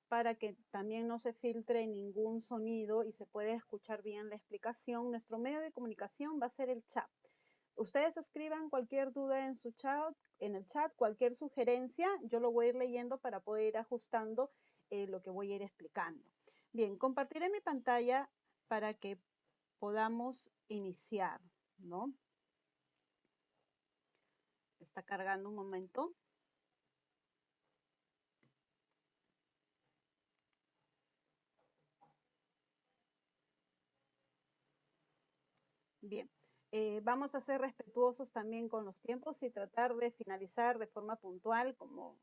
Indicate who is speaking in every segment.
Speaker 1: para que también no se filtre ningún sonido y se pueda escuchar bien la explicación. Nuestro medio de comunicación va a ser el chat. Ustedes escriban cualquier duda en su chat, en el chat, cualquier sugerencia, yo lo voy a ir leyendo para poder ir ajustando lo que voy a ir explicando. Bien, compartiré mi pantalla para que podamos iniciar, ¿no? Está cargando un momento. Bien, vamos a ser respetuosos también con los tiempos y tratar de finalizar de forma puntual como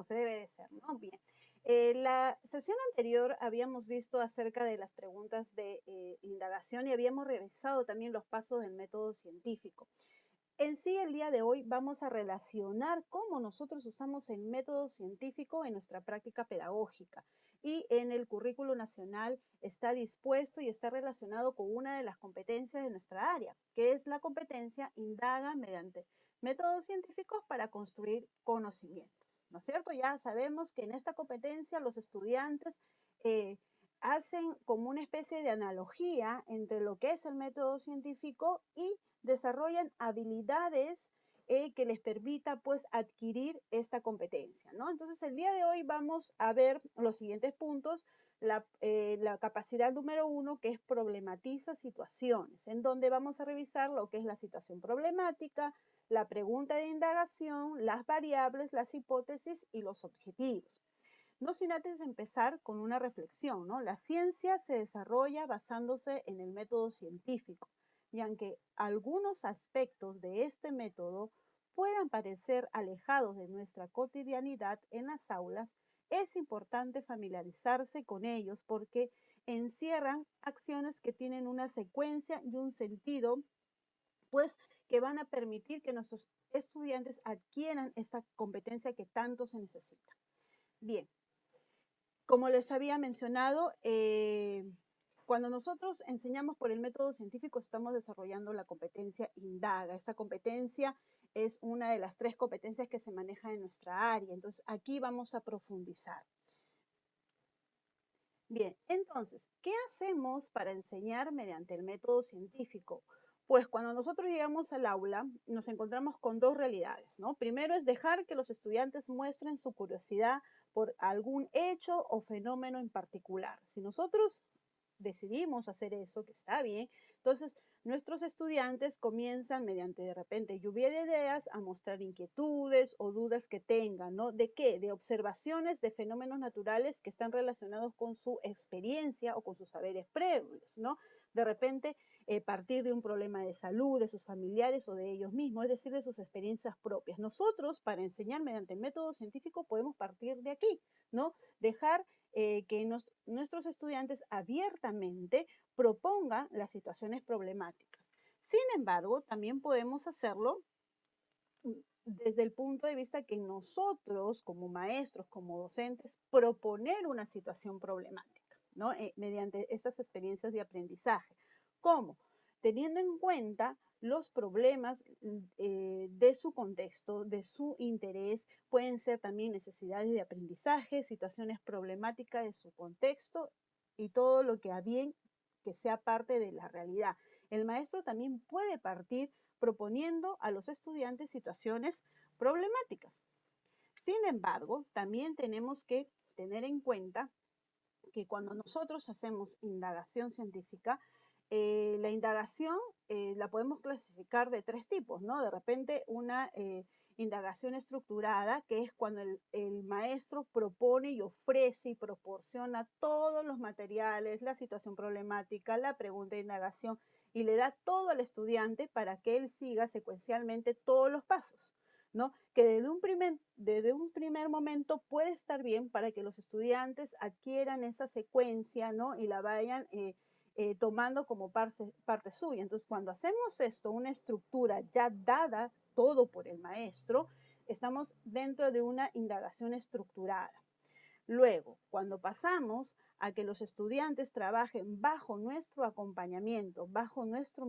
Speaker 1: se debe de ser, ¿no? Bien, la sesión anterior habíamos visto acerca de las preguntas de indagación y habíamos revisado también los pasos del método científico. En sí, el día de hoy vamos a relacionar cómo nosotros usamos el método científico en nuestra práctica pedagógica. Y en el currículo nacional está dispuesto y está relacionado con una de las competencias de nuestra área, que es la competencia indaga mediante métodos científicos para construir conocimientos. ¿No es cierto? Ya sabemos que en esta competencia los estudiantes hacen como una especie de analogía entre lo que es el método científico y desarrollan habilidades que les permita pues adquirir esta competencia, ¿no? Entonces el día de hoy vamos a ver los siguientes puntos. La capacidad número 1, que es problematiza situaciones, en donde vamos a revisar lo que es la situación problemática, la pregunta de indagación, las variables, las hipótesis y los objetivos. No sin antes empezar con una reflexión, ¿no? La ciencia se desarrolla basándose en el método científico, y aunque algunos aspectos de este método puedan parecer alejados de nuestra cotidianidad en las aulas, es importante familiarizarse con ellos porque encierran acciones que tienen una secuencia y un sentido, pues que van a permitir que nuestros estudiantes adquieran esta competencia que tanto se necesita. Bien, como les había mencionado, cuando nosotros enseñamos por el método científico, estamos desarrollando la competencia indaga. Esta competencia es una de las 3 competencias que se manejan en nuestra área. Entonces, aquí vamos a profundizar. Bien, entonces, ¿qué hacemos para enseñar mediante el método científico? Pues cuando nosotros llegamos al aula, nos encontramos con 2 realidades, ¿no? Primero es dejar que los estudiantes muestren su curiosidad por algún hecho o fenómeno en particular. Si nosotros decidimos hacer eso, que está bien, entonces nuestros estudiantes comienzan mediante de repente lluvia de ideas a mostrar inquietudes o dudas que tengan, ¿no? ¿De qué? De observaciones de fenómenos naturales que están relacionados con su experiencia o con sus saberes previos, ¿no? De repente partir de un problema de salud, de sus familiares o de ellos mismos, es decir, de sus experiencias propias. Nosotros, para enseñar mediante el método científico, podemos partir de aquí, ¿no? Dejar que nuestros estudiantes abiertamente propongan las situaciones problemáticas. Sin embargo, también podemos hacerlo desde el punto de vista que nosotros, como maestros, como docentes, proponer una situación problemática, ¿no? Mediante estas experiencias de aprendizaje. ¿Cómo? Teniendo en cuenta los problemas de su contexto, de su interés, pueden ser también necesidades de aprendizaje, situaciones problemáticas de su contexto y todo lo que a bien que sea parte de la realidad. El maestro también puede partir proponiendo a los estudiantes situaciones problemáticas. Sin embargo, también tenemos que tener en cuenta que cuando nosotros hacemos indagación científica, la indagación la podemos clasificar de 3 tipos, ¿no? De repente una indagación estructurada, que es cuando el maestro propone y ofrece y proporciona todos los materiales, la situación problemática, la pregunta de indagación, y le da todo al estudiante para que él siga secuencialmente todos los pasos, ¿no? Que desde un primer momento puede estar bien para que los estudiantes adquieran esa secuencia, ¿no? Y la vayan tomando como parte suya. Entonces, cuando hacemos esto, una estructura ya dada todo por el maestro, estamos dentro de una indagación estructurada. Luego, cuando pasamos a que los estudiantes trabajen bajo nuestro acompañamiento, bajo nuestro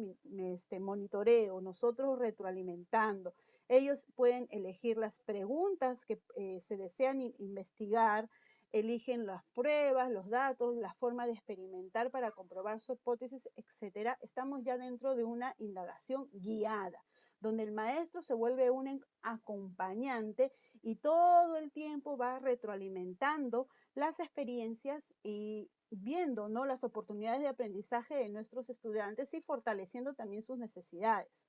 Speaker 1: monitoreo, nosotros retroalimentando, ellos pueden elegir las preguntas que se desean investigar, eligen las pruebas, los datos, la forma de experimentar para comprobar su hipótesis, etc. Estamos ya dentro de una indagación guiada, donde el maestro se vuelve un acompañante y todo el tiempo va retroalimentando las experiencias y viendo, ¿no?, las oportunidades de aprendizaje de nuestros estudiantes y fortaleciendo también sus necesidades.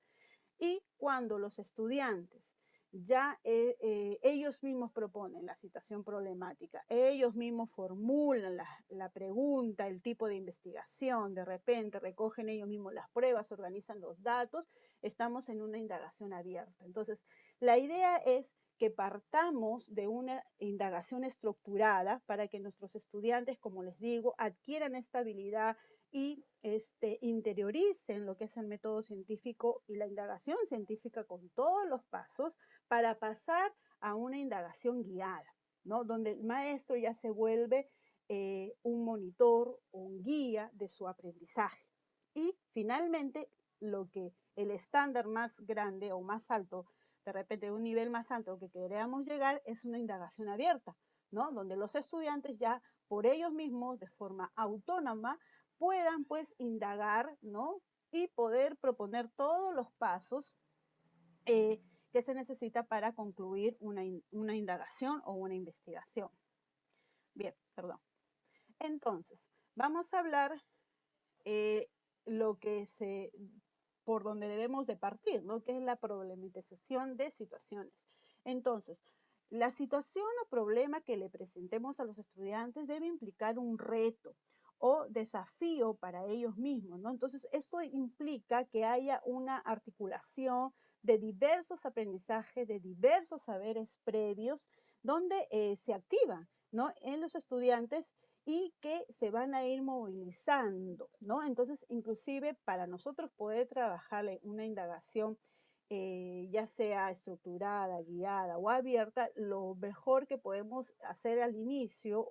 Speaker 1: Y cuando los estudiantes ya ellos mismos proponen la situación problemática, ellos mismos formulan la pregunta, el tipo de investigación, de repente recogen ellos mismos las pruebas, organizan los datos, estamos en una indagación abierta. Entonces, la idea es que partamos de una indagación estructurada para que nuestros estudiantes, como les digo, adquieran esta habilidad y interioricen lo que es el método científico y la indagación científica con todos los pasos para pasar a una indagación guiada, ¿no?, donde el maestro ya se vuelve un monitor, un guía de su aprendizaje. Y finalmente, lo que el estándar más grande o más alto, de repente un nivel más alto que queremos llegar, es una indagación abierta, ¿no?, donde los estudiantes ya por ellos mismos, de forma autónoma, puedan pues indagar, ¿no?, y poder proponer todos los pasos que se necesita para concluir una indagación o una investigación. Bien, perdón. Entonces, vamos a hablar por donde debemos de partir, ¿no?, que es la problematización de situaciones. Entonces, la situación o problema que le presentemos a los estudiantes debe implicar un reto o desafío para ellos mismos, ¿no? Entonces, esto implica que haya una articulación de diversos aprendizajes, de diversos saberes previos, donde se activan, ¿no?, en los estudiantes y que se van a ir movilizando, ¿no? Entonces, inclusive para nosotros poder trabajar una indagación, ya sea estructurada, guiada o abierta, lo mejor que podemos hacer al inicio,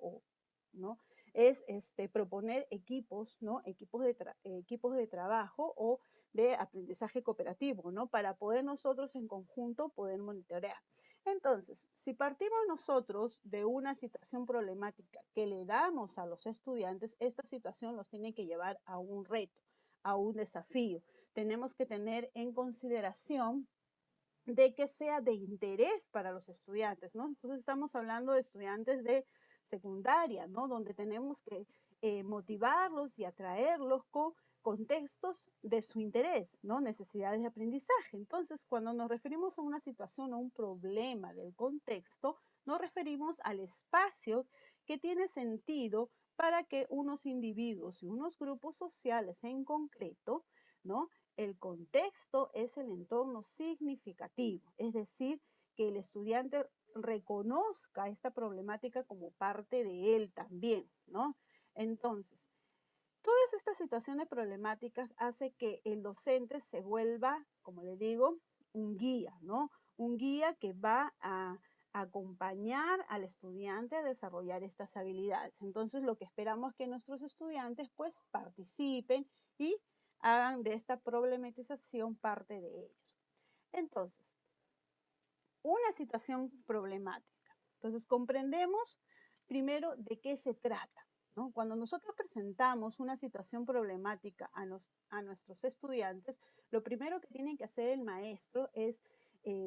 Speaker 1: ¿no?, es proponer equipos, ¿no?, equipos de trabajo o de aprendizaje cooperativo, ¿no?, para poder nosotros en conjunto poder monitorear. Entonces, si partimos nosotros de una situación problemática que le damos a los estudiantes, esta situación los tiene que llevar a un reto, a un desafío. Tenemos que tener en consideración de que sea de interés para los estudiantes, ¿no? Entonces estamos hablando de estudiantes de secundaria, ¿no?, donde tenemos que motivarlos y atraerlos con contextos de su interés, ¿no?, necesidades de aprendizaje. Entonces, cuando nos referimos a una situación o un problema del contexto, nos referimos al espacio que tiene sentido para que unos individuos y unos grupos sociales en concreto, ¿no?, el contexto es el entorno significativo, es decir, que el estudiante reconozca esta problemática como parte de él también, ¿no? Entonces, todas estas situaciones problemáticas hacen que el docente se vuelva, como le digo, un guía, ¿no? Un guía que va a acompañar al estudiante a desarrollar estas habilidades. Entonces, lo que esperamos es que nuestros estudiantes pues participen y hagan de esta problematización parte de ellos. Entonces, una situación problemática. Entonces, comprendemos primero de qué se trata, ¿no? Cuando nosotros presentamos una situación problemática a nuestros estudiantes, lo primero que tiene que hacer el maestro es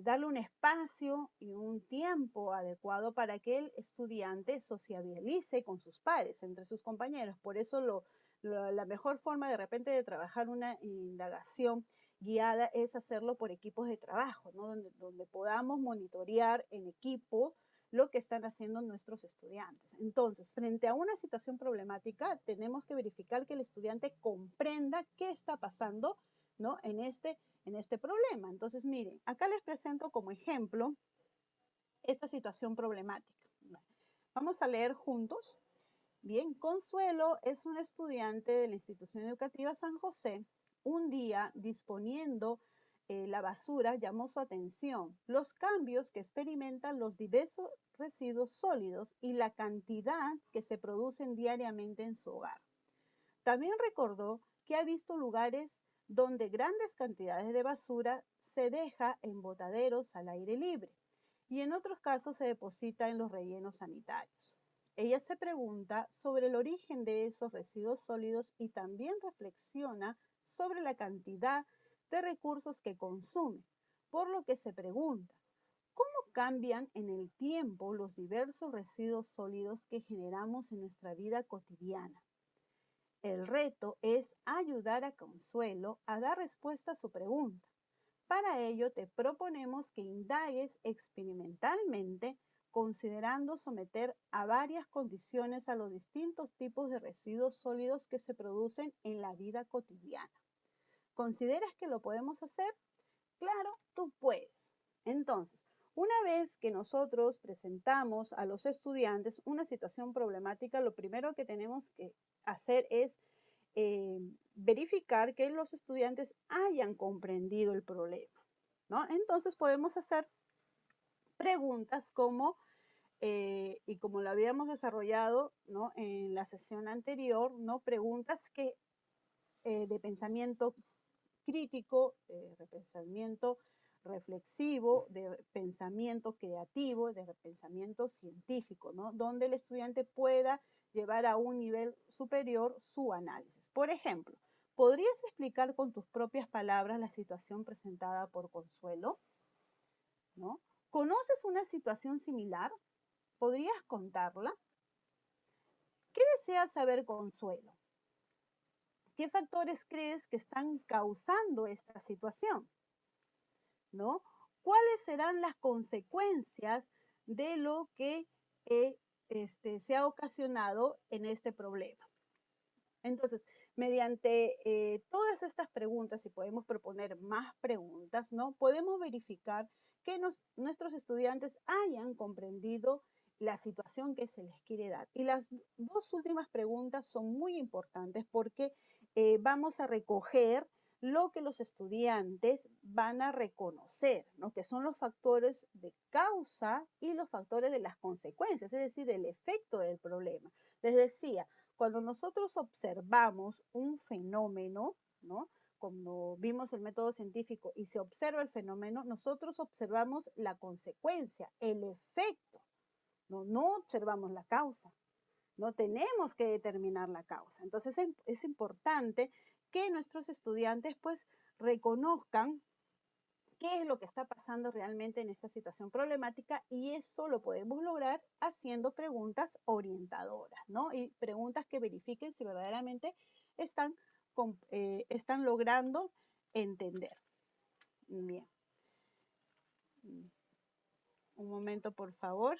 Speaker 1: darle un espacio y un tiempo adecuado para que el estudiante sociabilice con sus pares, entre sus compañeros. Por eso la mejor forma de repente de trabajar una indagación guiada es hacerlo por equipos de trabajo, ¿no?, donde podamos monitorear en equipo lo que están haciendo nuestros estudiantes. Entonces, frente a una situación problemática, tenemos que verificar que el estudiante comprenda qué está pasando, ¿no?, en este problema. Entonces, miren, acá les presento como ejemplo esta situación problemática. Vamos a leer juntos. Bien, Consuelo es una estudiante de la institución educativa San José. Un día, disponiendo la basura, llamó su atención los cambios que experimentan los diversos residuos sólidos y la cantidad que se producen diariamente en su hogar. También recordó que ha visto lugares donde grandes cantidades de basura se deja en botaderos al aire libre y en otros casos se deposita en los rellenos sanitarios. ella se pregunta sobre el origen de esos residuos sólidos y también reflexiona sobre la cantidad de recursos que consume, por lo que se pregunta, ¿cómo cambian en el tiempo los diversos residuos sólidos que generamos en nuestra vida cotidiana? El reto es ayudar a Consuelo a dar respuesta a su pregunta. Para ello te proponemos que indagues experimentalmente considerando someter a varias condiciones a los distintos tipos de residuos sólidos que se producen en la vida cotidiana. ¿Consideras que lo podemos hacer? Claro, tú puedes. Entonces, una vez que nosotros presentamos a los estudiantes una situación problemática, lo primero que tenemos que hacer es verificar que los estudiantes hayan comprendido el problema, ¿no? Entonces podemos hacer preguntas como, y como lo habíamos desarrollado, ¿no?, en la sesión anterior, ¿no?, preguntas que de pensamiento crítico, de pensamiento reflexivo, de pensamiento creativo, de pensamiento científico, ¿no?, donde el estudiante pueda llevar a un nivel superior su análisis. Por ejemplo, ¿podrías explicar con tus propias palabras la situación presentada por Consuelo? ¿No? ¿Conoces una situación similar? ¿Podrías contarla? ¿Qué desea saber Consuelo? ¿Qué factores crees que están causando esta situación? ¿No? ¿Cuáles serán las consecuencias de lo que se ha ocasionado en este problema? Entonces, mediante todas estas preguntas, y podemos proponer más preguntas, ¿no?, podemos verificar que nuestros estudiantes hayan comprendido la situación que se les quiere dar. Y las dos últimas preguntas son muy importantes porque vamos a recoger lo que los estudiantes van a reconocer, ¿no?, que son los factores de causa y los factores de las consecuencias, es decir, el efecto del problema. Les decía, cuando nosotros observamos un fenómeno, ¿no?, como vimos el método científico y se observa el fenómeno, nosotros observamos la consecuencia, el efecto, no observamos la causa. No tenemos que determinar la causa. Entonces es importante que nuestros estudiantes pues reconozcan qué es lo que está pasando realmente en esta situación problemática, y eso lo podemos lograr haciendo preguntas orientadoras, ¿no? Y preguntas que verifiquen si verdaderamente están logrando entender. Bien. Un momento, por favor.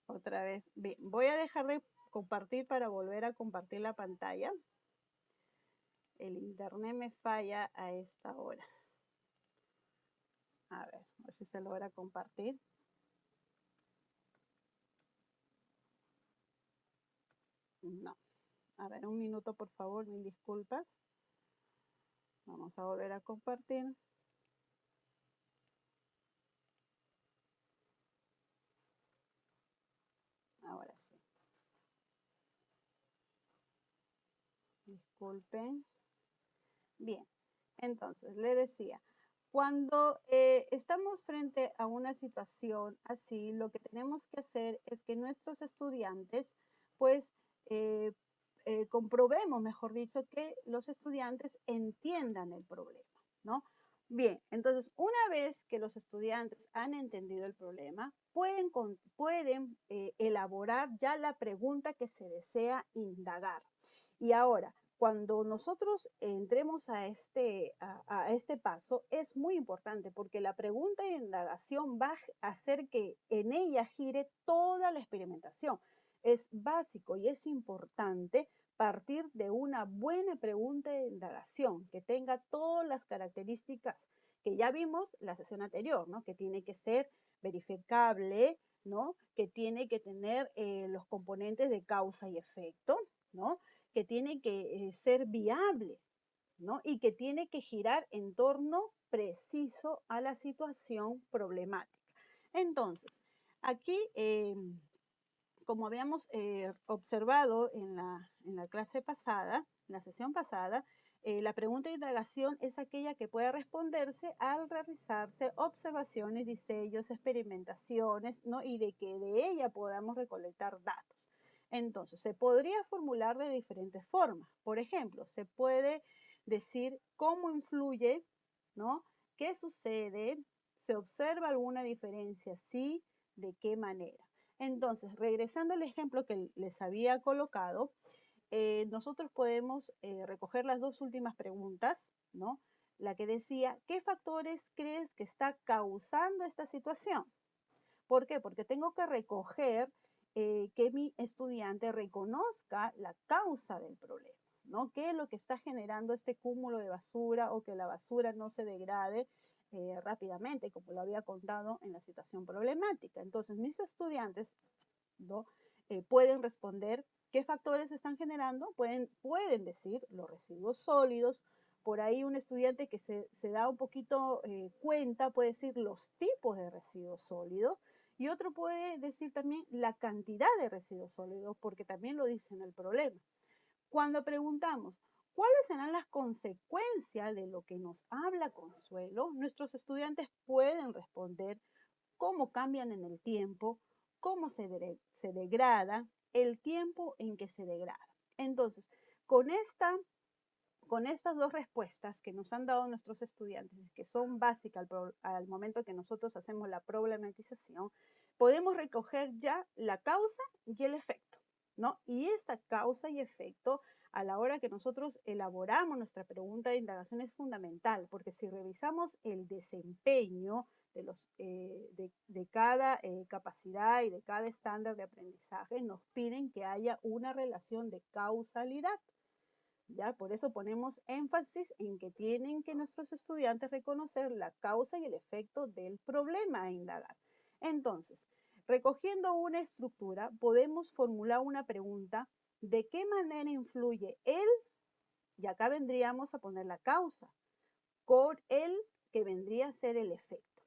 Speaker 1: Otra vez. Bien, voy a dejar de compartir para volver a compartir la pantalla. El internet me falla a esta hora. A ver si se logra compartir. No. A ver, un minuto, por favor, mil disculpas. Vamos a volver a compartir. Ahora sí. Disculpen. Bien, entonces, le decía, cuando estamos frente a una situación así, lo que tenemos que hacer es que nuestros estudiantes, pues, comprobemos, mejor dicho, que los estudiantes entiendan el problema, ¿no? Bien, entonces, una vez que los estudiantes han entendido el problema, pueden elaborar ya la pregunta que se desea indagar. Y ahora, cuando nosotros entremos a este paso, es muy importante porque la pregunta de indagación va a hacer que en ella gire toda la experimentación. Es básico y es importante partir de una buena pregunta de indagación que tenga todas las características que ya vimos la sesión anterior, ¿no? Que tiene que ser verificable, ¿no? Que tiene que tener los componentes de causa y efecto, ¿no? Que tiene que ser viable, ¿no? Y que tiene que girar en torno preciso a la situación problemática. Entonces, aquí, como habíamos observado en la clase pasada, en la sesión pasada, la pregunta de indagación es aquella que puede responderse al realizarse observaciones, diseños, experimentaciones, ¿no? Y de que de ella podamos recolectar datos. Entonces, se podría formular de diferentes formas. Por ejemplo, se puede decir cómo influye, ¿no? ¿Qué sucede? ¿Se observa alguna diferencia? Sí, ¿de qué manera? Entonces, regresando al ejemplo que les había colocado, nosotros podemos recoger las dos últimas preguntas, ¿no? La que decía, ¿qué factores crees que está causando esta situación? ¿Por qué? Porque tengo que recoger que mi estudiante reconozca la causa del problema, ¿no? ¿Qué es lo que está generando este cúmulo de basura o que la basura no se degrade rápidamente, como lo había contado en la situación problemática? Entonces, mis estudiantes, ¿no? Pueden responder qué factores están generando, pueden decir los residuos sólidos. Por ahí un estudiante que se da un poquito cuenta puede decir los tipos de residuos sólidos, y otro puede decir también la cantidad de residuos sólidos, porque también lo dice en el problema. Cuando preguntamos cuáles serán las consecuencias de lo que nos habla Consuelo, nuestros estudiantes pueden responder cómo cambian en el tiempo, cómo se degrada, el tiempo en que se degrada. Entonces, con estas dos respuestas que nos han dado nuestros estudiantes y que son básicas al momento que nosotros hacemos la problematización, podemos recoger ya la causa y el efecto, ¿no? Y esta causa y efecto, a la hora que nosotros elaboramos nuestra pregunta de indagación, es fundamental, porque si revisamos el desempeño de cada capacidad y de cada estándar de aprendizaje, nos piden que haya una relación de causalidad. ¿Ya? Por eso ponemos énfasis en que tienen que nuestros estudiantes reconocer la causa y el efecto del problema a indagar. Entonces, recogiendo una estructura, podemos formular una pregunta: ¿de qué manera influye el? Y acá vendríamos a poner la causa, con el que vendría a ser el efecto.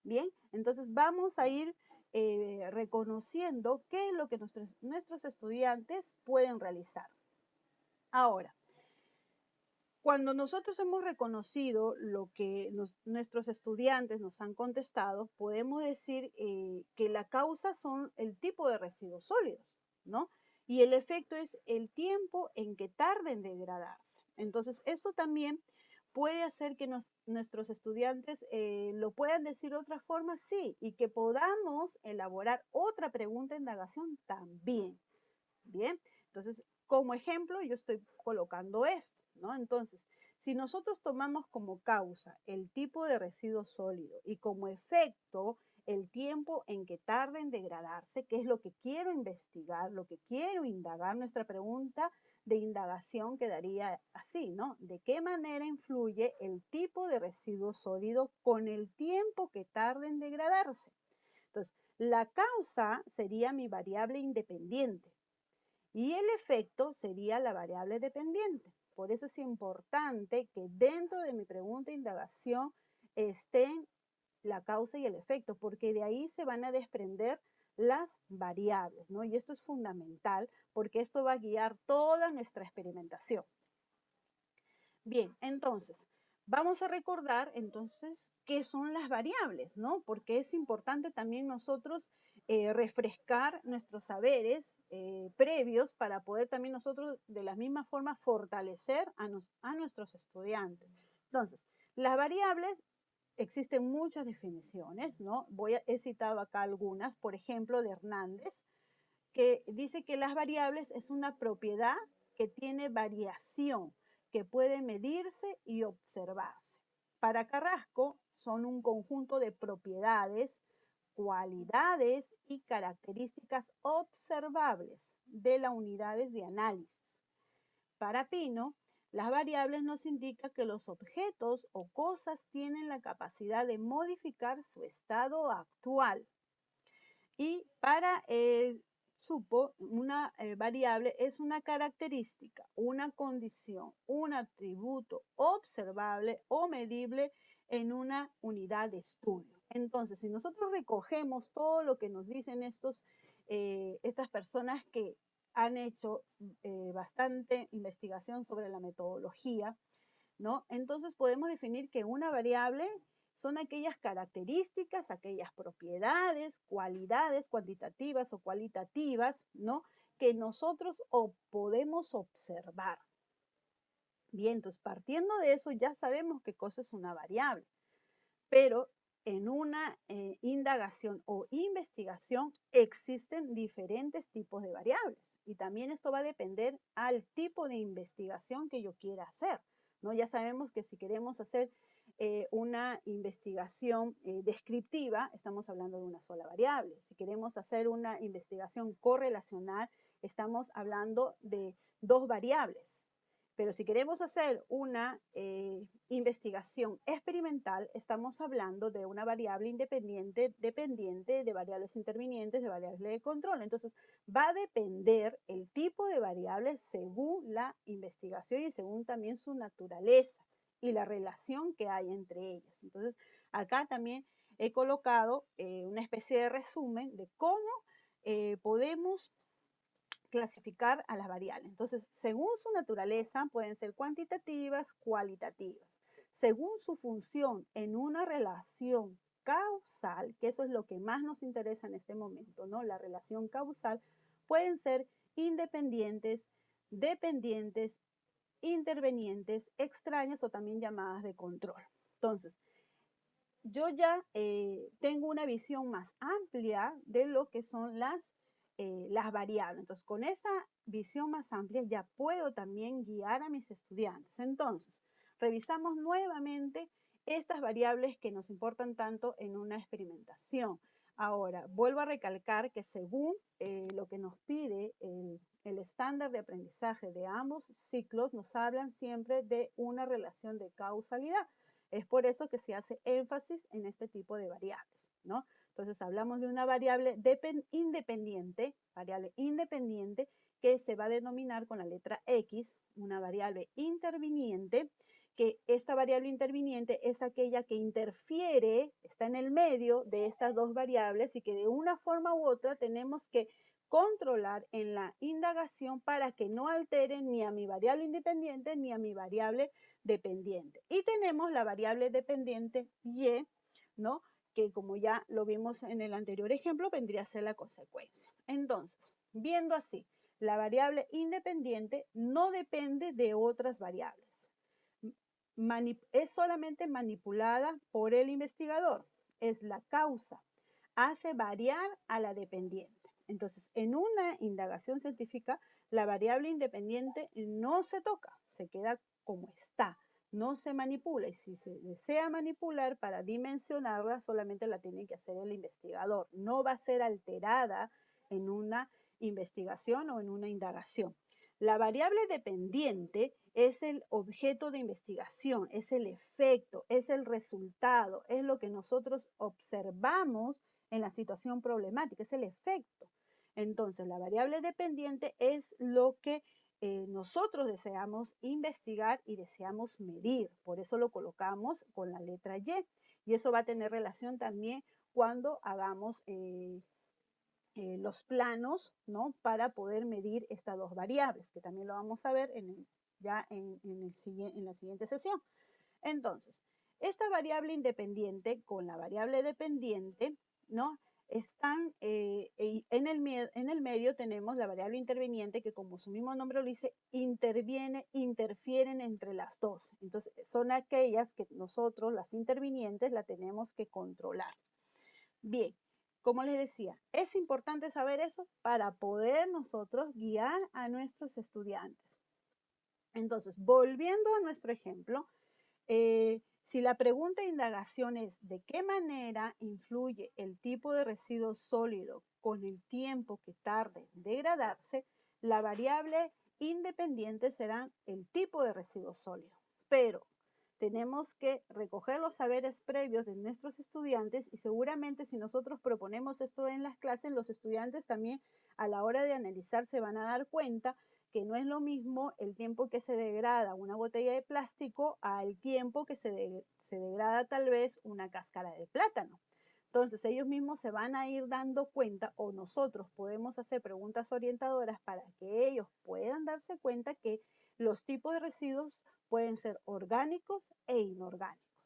Speaker 1: Bien, entonces vamos a ir reconociendo qué es lo que nuestros estudiantes pueden realizar. Ahora, cuando nosotros hemos reconocido lo que nuestros estudiantes nos han contestado, podemos decir que la causa son el tipo de residuos sólidos, ¿no? Y el efecto es el tiempo en que tarda en degradarse. Entonces, esto también puede hacer que nuestros estudiantes lo puedan decir de otra forma, sí, y que podamos elaborar otra pregunta de indagación también. Bien, entonces, como ejemplo, yo estoy colocando esto, ¿no? Entonces, si nosotros tomamos como causa el tipo de residuo sólido y como efecto el tiempo en que tarda en degradarse, que es lo que quiero investigar, lo que quiero indagar, nuestra pregunta de indagación quedaría así, ¿no? ¿De qué manera influye el tipo de residuo sólido con el tiempo que tarda en degradarse? Entonces, la causa sería mi variable independiente y el efecto sería la variable dependiente. Por eso es importante que dentro de mi pregunta de indagación estén la causa y el efecto, porque de ahí se van a desprender las variables, ¿no? Y esto es fundamental porque esto va a guiar toda nuestra experimentación. Bien, entonces, vamos a recordar entonces qué son las variables, ¿no? Porque es importante también nosotros refrescar nuestros saberes previos para poder también nosotros de la misma forma fortalecer a nuestros estudiantes. Entonces, las variables, existen muchas definiciones, ¿no? He citado acá algunas, por ejemplo, de Hernández, que dice que las variables es una propiedad que tiene variación, que puede medirse y observarse. Para Carrasco son un conjunto de propiedades, cualidades y características observables de las unidades de análisis. Para Pino, las variables nos indican que los objetos o cosas tienen la capacidad de modificar su estado actual. Y para Supo, una variable es una característica, una condición, un atributo observable o medible en una unidad de estudio. Entonces, si nosotros recogemos todo lo que nos dicen estas personas que han hecho bastante investigación sobre la metodología, ¿no? Entonces podemos definir que una variable son aquellas características, aquellas propiedades, cualidades cuantitativas o cualitativas, ¿no? Que nosotros podemos observar. Bien, entonces partiendo de eso ya sabemos qué cosa es una variable, pero en una indagación o investigación existen diferentes tipos de variables y también esto va a depender al tipo de investigación que yo quiera hacer, ¿no? Ya sabemos que si queremos hacer una investigación descriptiva, estamos hablando de una sola variable. Si queremos hacer una investigación correlacional, estamos hablando de dos variables. Pero si queremos hacer una investigación experimental, estamos hablando de una variable independiente, dependiente de variables intervinientes, de variables de control. Entonces, va a depender el tipo de variables según la investigación y según también su naturaleza y la relación que hay entre ellas. Entonces, acá también he colocado una especie de resumen de cómo podemos clasificar a las variables. Entonces, según su naturaleza, pueden ser cuantitativas, cualitativas. Según su función en una relación causal, que eso es lo que más nos interesa en este momento, ¿no? La relación causal, pueden ser independientes, dependientes, intervenientes, extrañas o también llamadas de control. Entonces, yo ya tengo una visión más amplia de lo que son las variables. Entonces, con esa visión más amplia ya puedo también guiar a mis estudiantes. Entonces, revisamos nuevamente estas variables que nos importan tanto en una experimentación. Ahora, vuelvo a recalcar que según lo que nos pide el estándar de aprendizaje de ambos ciclos, nos hablan siempre de una relación de causalidad. Es por eso que se hace énfasis en este tipo de variables, ¿no? Entonces hablamos de una variable independiente que se va a denominar con la letra X, una variable interviniente, que esta variable interviniente es aquella que interfiere, está en el medio de estas dos variables y que de una forma u otra tenemos que controlar en la indagación para que no alteren ni a mi variable independiente ni a mi variable dependiente. Y tenemos la variable dependiente Y, ¿no? Que como ya lo vimos en el anterior ejemplo, vendría a ser la consecuencia. Entonces, viendo así, la variable independiente no depende de otras variables. Es solamente manipulada por el investigador. Es la causa. Hace variar a la dependiente. Entonces, en una indagación científica, la variable independiente no se toca, se queda como está, no se manipula. Y si se desea manipular para dimensionarla, solamente la tiene que hacer el investigador. No va a ser alterada en una investigación o en una indagación. La variable dependiente es el objeto de investigación, es el efecto, es el resultado, es lo que nosotros observamos en la situación problemática, es el efecto. Entonces, la variable dependiente es lo que nosotros deseamos investigar y deseamos medir. Por eso lo colocamos con la letra Y. Y eso va a tener relación también cuando hagamos los planos, ¿no? Para poder medir estas dos variables, que también lo vamos a ver ya en la siguiente sesión. Entonces, esta variable independiente con la variable dependiente, ¿no? Están en el medio tenemos la variable interviniente que, como su mismo nombre lo dice, interfieren entre las dos. Entonces, son aquellas que nosotros, las intervinientes, la tenemos que controlar. Bien, como les decía, es importante saber eso para poder nosotros guiar a nuestros estudiantes. Entonces, volviendo a nuestro ejemplo, si la pregunta de indagación es ¿de qué manera influye el tipo de residuo sólido con el tiempo que tarde en degradarse? La variable independiente será el tipo de residuo sólido. Pero tenemos que recoger los saberes previos de nuestros estudiantes y seguramente si nosotros proponemos esto en las clases, los estudiantes también a la hora de analizar se van a dar cuenta que no es lo mismo el tiempo que se degrada una botella de plástico al tiempo que se degrada tal vez una cáscara de plátano. Entonces ellos mismos se van a ir dando cuenta, o nosotros podemos hacer preguntas orientadoras para que ellos puedan darse cuenta que los tipos de residuos pueden ser orgánicos e inorgánicos,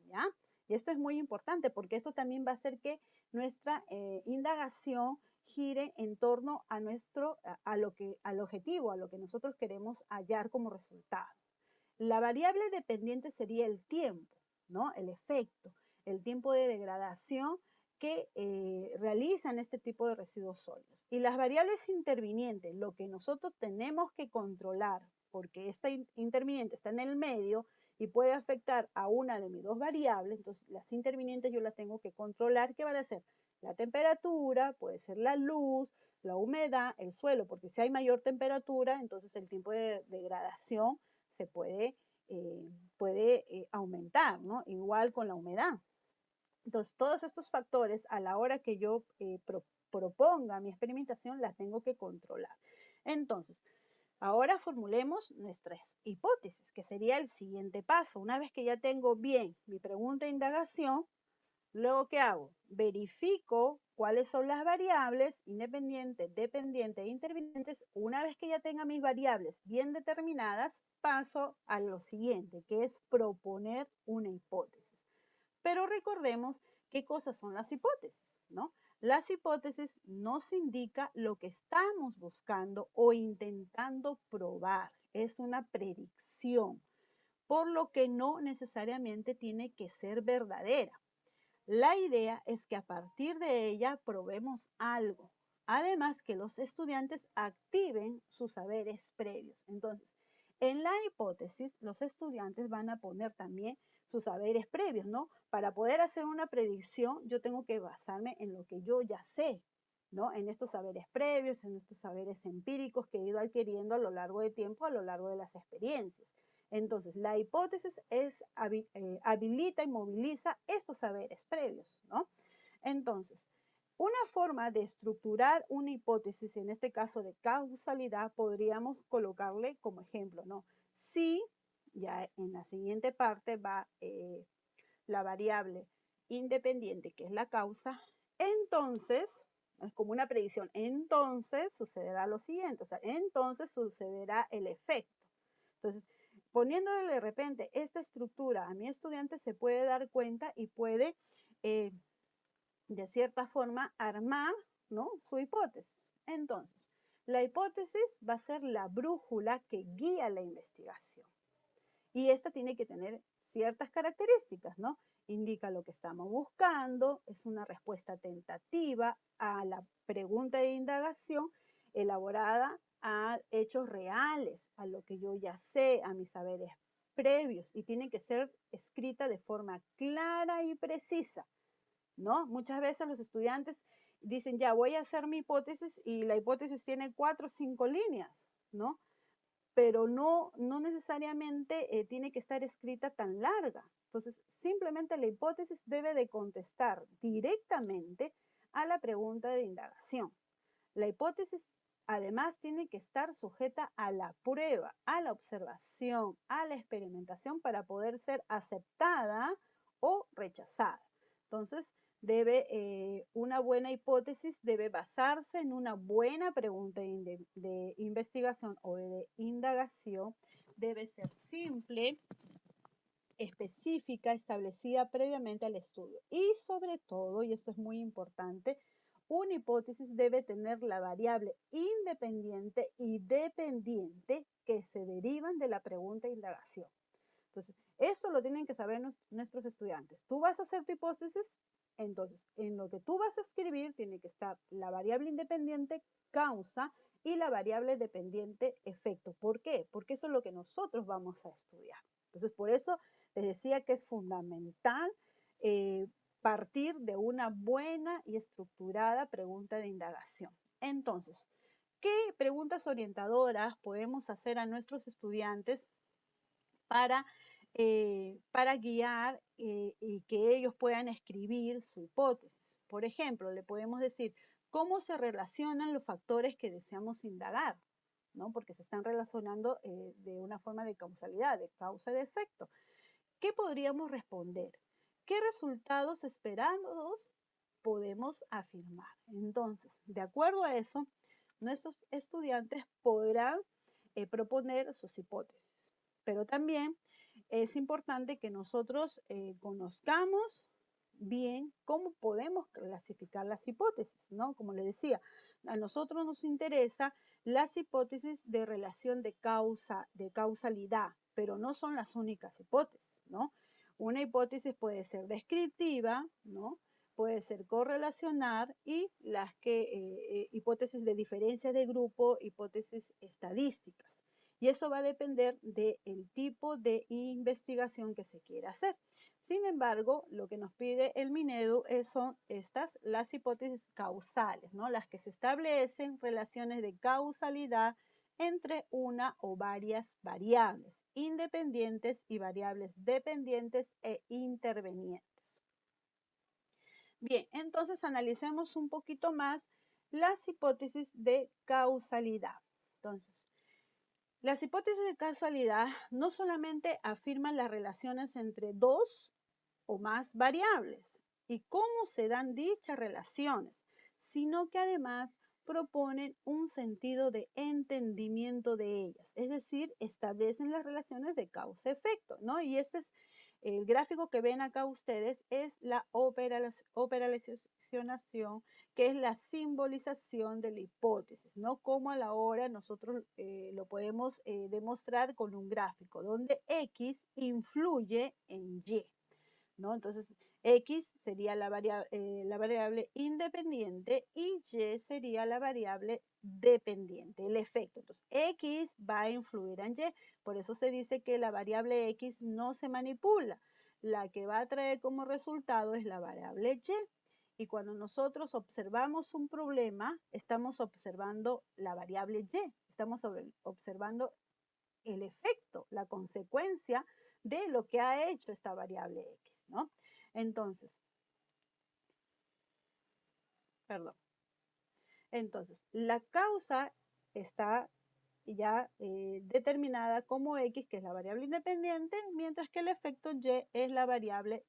Speaker 1: ¿ya? Y esto es muy importante porque eso también va a hacer que nuestra indagación gire en torno a al objetivo, a lo que nosotros queremos hallar como resultado. La variable dependiente sería el tiempo, ¿no? El efecto, el tiempo de degradación que realizan este tipo de residuos sólidos. Y las variables intervinientes, lo que nosotros tenemos que controlar, porque esta interviniente está en el medio y puede afectar a una de mis dos variables, entonces las intervinientes yo las tengo que controlar. ¿Qué van a ser? La temperatura, puede ser la luz, la humedad, el suelo, porque si hay mayor temperatura, entonces el tiempo de degradación se puede aumentar, ¿no? Igual con la humedad. Entonces, todos estos factores, a la hora que yo proponga mi experimentación, las tengo que controlar. Entonces, ahora formulemos nuestras hipótesis, que sería el siguiente paso. Una vez que ya tengo bien mi pregunta de indagación, luego, ¿qué hago? Verifico cuáles son las variables independientes, dependientes e intervinientes. Una vez que ya tenga mis variables bien determinadas, paso a lo siguiente, que es proponer una hipótesis. Pero recordemos qué cosas son las hipótesis, ¿no? Las hipótesis nos indican lo que estamos buscando o intentando probar. Es una predicción, por lo que no necesariamente tiene que ser verdadera. La idea es que a partir de ella probemos algo. Además, que los estudiantes activen sus saberes previos. Entonces, en la hipótesis, los estudiantes van a poner también sus saberes previos, ¿no? Para poder hacer una predicción, yo tengo que basarme en lo que yo ya sé, ¿no? En estos saberes previos, en estos saberes empíricos que he ido adquiriendo a lo largo del tiempo, a lo largo de las experiencias. Entonces, la hipótesis habilita y moviliza estos saberes previos, ¿no? Entonces, una forma de estructurar una hipótesis, en este caso de causalidad, podríamos colocarle como ejemplo, ¿no? Si, ya en la siguiente parte va la variable independiente, que es la causa, entonces, es como una predicción, entonces sucederá lo siguiente, o sea, entonces sucederá el efecto. Entonces, poniéndole de repente esta estructura a mi estudiante, se puede dar cuenta y puede, de cierta forma, armar, ¿no?, su hipótesis. Entonces, la hipótesis va a ser la brújula que guía la investigación. Y esta tiene que tener ciertas características, ¿no? Indica lo que estamos buscando, es una respuesta tentativa a la pregunta de indagación elaborada a hechos reales, a lo que yo ya sé, a mis saberes previos, y tiene que ser escrita de forma clara y precisa, ¿no? Muchas veces los estudiantes dicen, ya voy a hacer mi hipótesis, y la hipótesis tiene 4 o 5 líneas, ¿no? Pero no necesariamente tiene que estar escrita tan larga. Entonces, simplemente la hipótesis debe de contestar directamente a la pregunta de indagación. La hipótesis, además, tiene que estar sujeta a la prueba, a la observación, a la experimentación para poder ser aceptada o rechazada. Entonces, una buena hipótesis debe basarse en una buena pregunta de investigación o de indagación. Debe ser simple, específica, establecida previamente al estudio. Y sobre todo, y esto es muy importante, una hipótesis debe tener la variable independiente y dependiente que se derivan de la pregunta de indagación. Entonces, eso lo tienen que saber nuestros estudiantes. Tú vas a hacer tu hipótesis, entonces, en lo que tú vas a escribir tiene que estar la variable independiente causa y la variable dependiente efecto. ¿Por qué? Porque eso es lo que nosotros vamos a estudiar. Entonces, por eso les decía que es fundamental partir de una buena y estructurada pregunta de indagación. Entonces, ¿qué preguntas orientadoras podemos hacer a nuestros estudiantes para guiar y que ellos puedan escribir su hipótesis? Por ejemplo, le podemos decir cómo se relacionan los factores que deseamos indagar, ¿no? Porque se están relacionando de una forma de causalidad, de causa y de efecto. ¿Qué podríamos responder? ¿Qué resultados esperados podemos afirmar. Entonces, de acuerdo a eso, nuestros estudiantes podrán proponer sus hipótesis. Pero también es importante que nosotros conozcamos bien cómo podemos clasificar las hipótesis, ¿no? Como les decía, a nosotros nos interesa las hipótesis de relación de causalidad, pero no son las únicas hipótesis, ¿no? Una hipótesis puede ser descriptiva, ¿no? Puede ser correlacionar y las que hipótesis de diferencia de grupo, hipótesis estadísticas. Y eso va a depender del tipo de investigación que se quiera hacer. Sin embargo, lo que nos pide el Minedu son las hipótesis causales, ¿no? Las que se establecen relaciones de causalidad entre una o varias variables, independientes y variables dependientes e intervenientes. Bien, entonces analicemos un poquito más las hipótesis de causalidad. Entonces, las hipótesis de causalidad no solamente afirman las relaciones entre dos o más variables y cómo se dan dichas relaciones, sino que además proponen un sentido de entendimiento de ellas, es decir, establecen las relaciones de causa-efecto, ¿no? Y este es el gráfico que ven acá ustedes, es la operacionación, que es la simbolización de la hipótesis, ¿no? Como a la hora nosotros lo podemos demostrar con un gráfico, donde X influye en Y, ¿no? Entonces, X sería la variable independiente y Y sería la variable dependiente, el efecto. Entonces, X va a influir en Y. Por eso se dice que la variable X no se manipula. La que va a traer como resultado es la variable Y. Y cuando nosotros observamos un problema, estamos observando la variable Y. Estamos observando el efecto, la consecuencia de lo que ha hecho esta variable X, ¿no? Entonces, la causa está ya determinada como X, que es la variable independiente, mientras que el efecto Y es la variable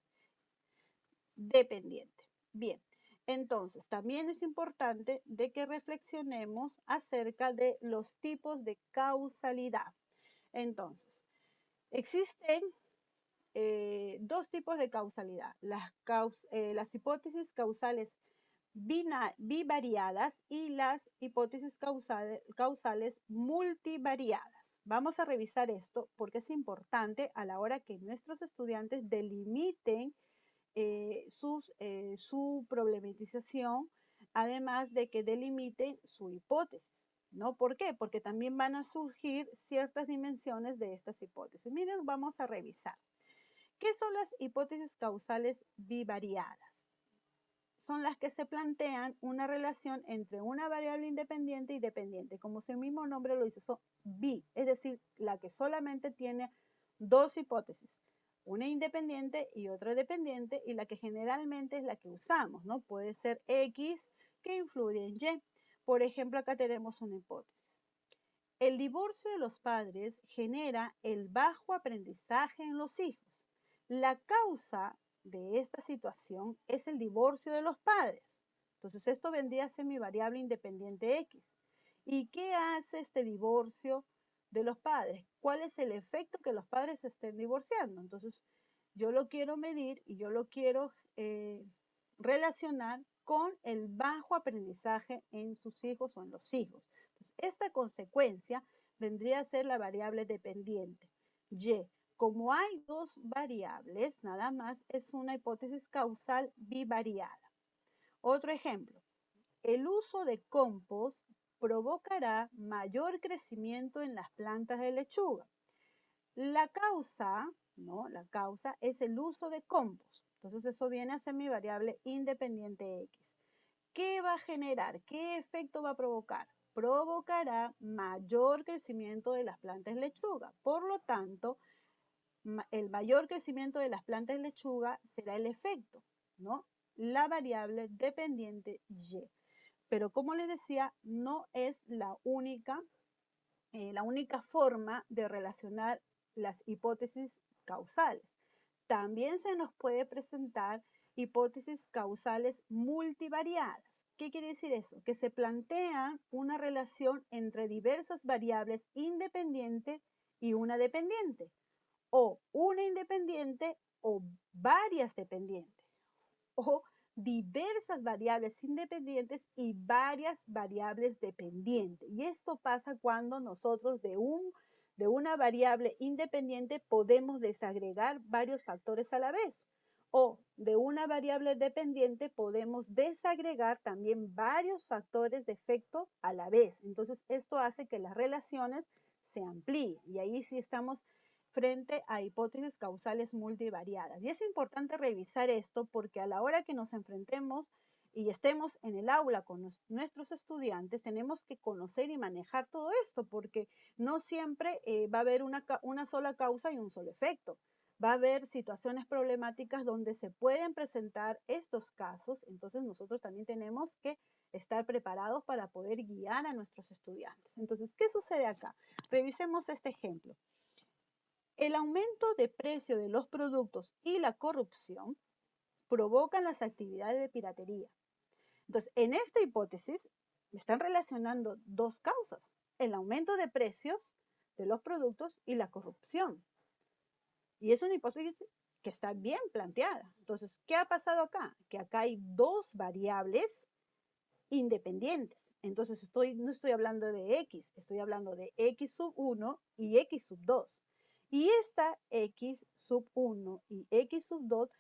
Speaker 1: dependiente. Bien, entonces también es importante de que reflexionemos acerca de los tipos de causalidad. Entonces, existen dos tipos de causalidad, las hipótesis causales bivariadas y las hipótesis causales multivariadas. Vamos a revisar esto porque es importante a la hora que nuestros estudiantes delimiten su problematización, además de que delimiten su hipótesis, ¿no? ¿Por qué? Porque también van a surgir ciertas dimensiones de estas hipótesis. Miren, vamos a revisar. ¿Qué son las hipótesis causales bivariadas? Son las que se plantean una relación entre una variable independiente y dependiente. Como su mismo nombre lo dice, son bi, es decir, la que solamente tiene dos hipótesis, una independiente y otra dependiente, y la que generalmente es la que usamos, ¿no? Puede ser X que influye en Y. Por ejemplo, acá tenemos una hipótesis. El divorcio de los padres genera el bajo aprendizaje en los hijos. La causa de esta situación es el divorcio de los padres. Entonces, esto vendría a ser mi variable independiente X. ¿Y qué hace este divorcio de los padres? ¿Cuál es el efecto que los padres se estén divorciando? Entonces, yo lo quiero medir y yo lo quiero relacionar con el bajo aprendizaje en sus hijos o en los hijos. Entonces, esta consecuencia vendría a ser la variable dependiente. Y, como hay dos variables, nada más es una hipótesis causal bivariada. Otro ejemplo, el uso de compost provocará mayor crecimiento en las plantas de lechuga. La causa, ¿no? La causa es el uso de compost. Entonces eso viene a ser mi variable independiente X. ¿Qué va a generar? ¿Qué efecto va a provocar? Provocará mayor crecimiento de las plantas de lechuga. Por lo tanto, el mayor crecimiento de las plantas de lechuga será el efecto, ¿no? La variable dependiente Y. Pero como les decía, no es la única forma de relacionar las hipótesis causales. También se nos puede presentar hipótesis causales multivariadas. ¿Qué quiere decir eso? Que se plantea una relación entre diversas variables independientes y una dependiente, o una independiente o varias dependientes, o diversas variables independientes y varias variables dependientes. Y esto pasa cuando nosotros de una variable independiente podemos desagregar varios factores a la vez. O de una variable dependiente podemos desagregar también varios factores de efecto a la vez. Entonces, esto hace que las relaciones se amplíen. Y ahí sí estamos frente a hipótesis causales multivariadas. Y es importante revisar esto porque a la hora que nos enfrentemos y estemos en el aula con nuestros estudiantes, tenemos que conocer y manejar todo esto, porque no siempre va a haber una sola causa y un solo efecto. Va a haber situaciones problemáticas donde se pueden presentar estos casos, entonces nosotros también tenemos que estar preparados para poder guiar a nuestros estudiantes. Entonces, ¿qué sucede acá? Revisemos este ejemplo. El aumento de precio de los productos y la corrupción provocan las actividades de piratería. Entonces, en esta hipótesis, están relacionando dos causas, el aumento de precios de los productos y la corrupción. Y es una hipótesis que está bien planteada. Entonces, ¿qué ha pasado acá? Que acá hay dos variables independientes. Entonces, no estoy hablando de X, estoy hablando de X sub 1 y X sub 2. Y esta X sub 1 y X sub 2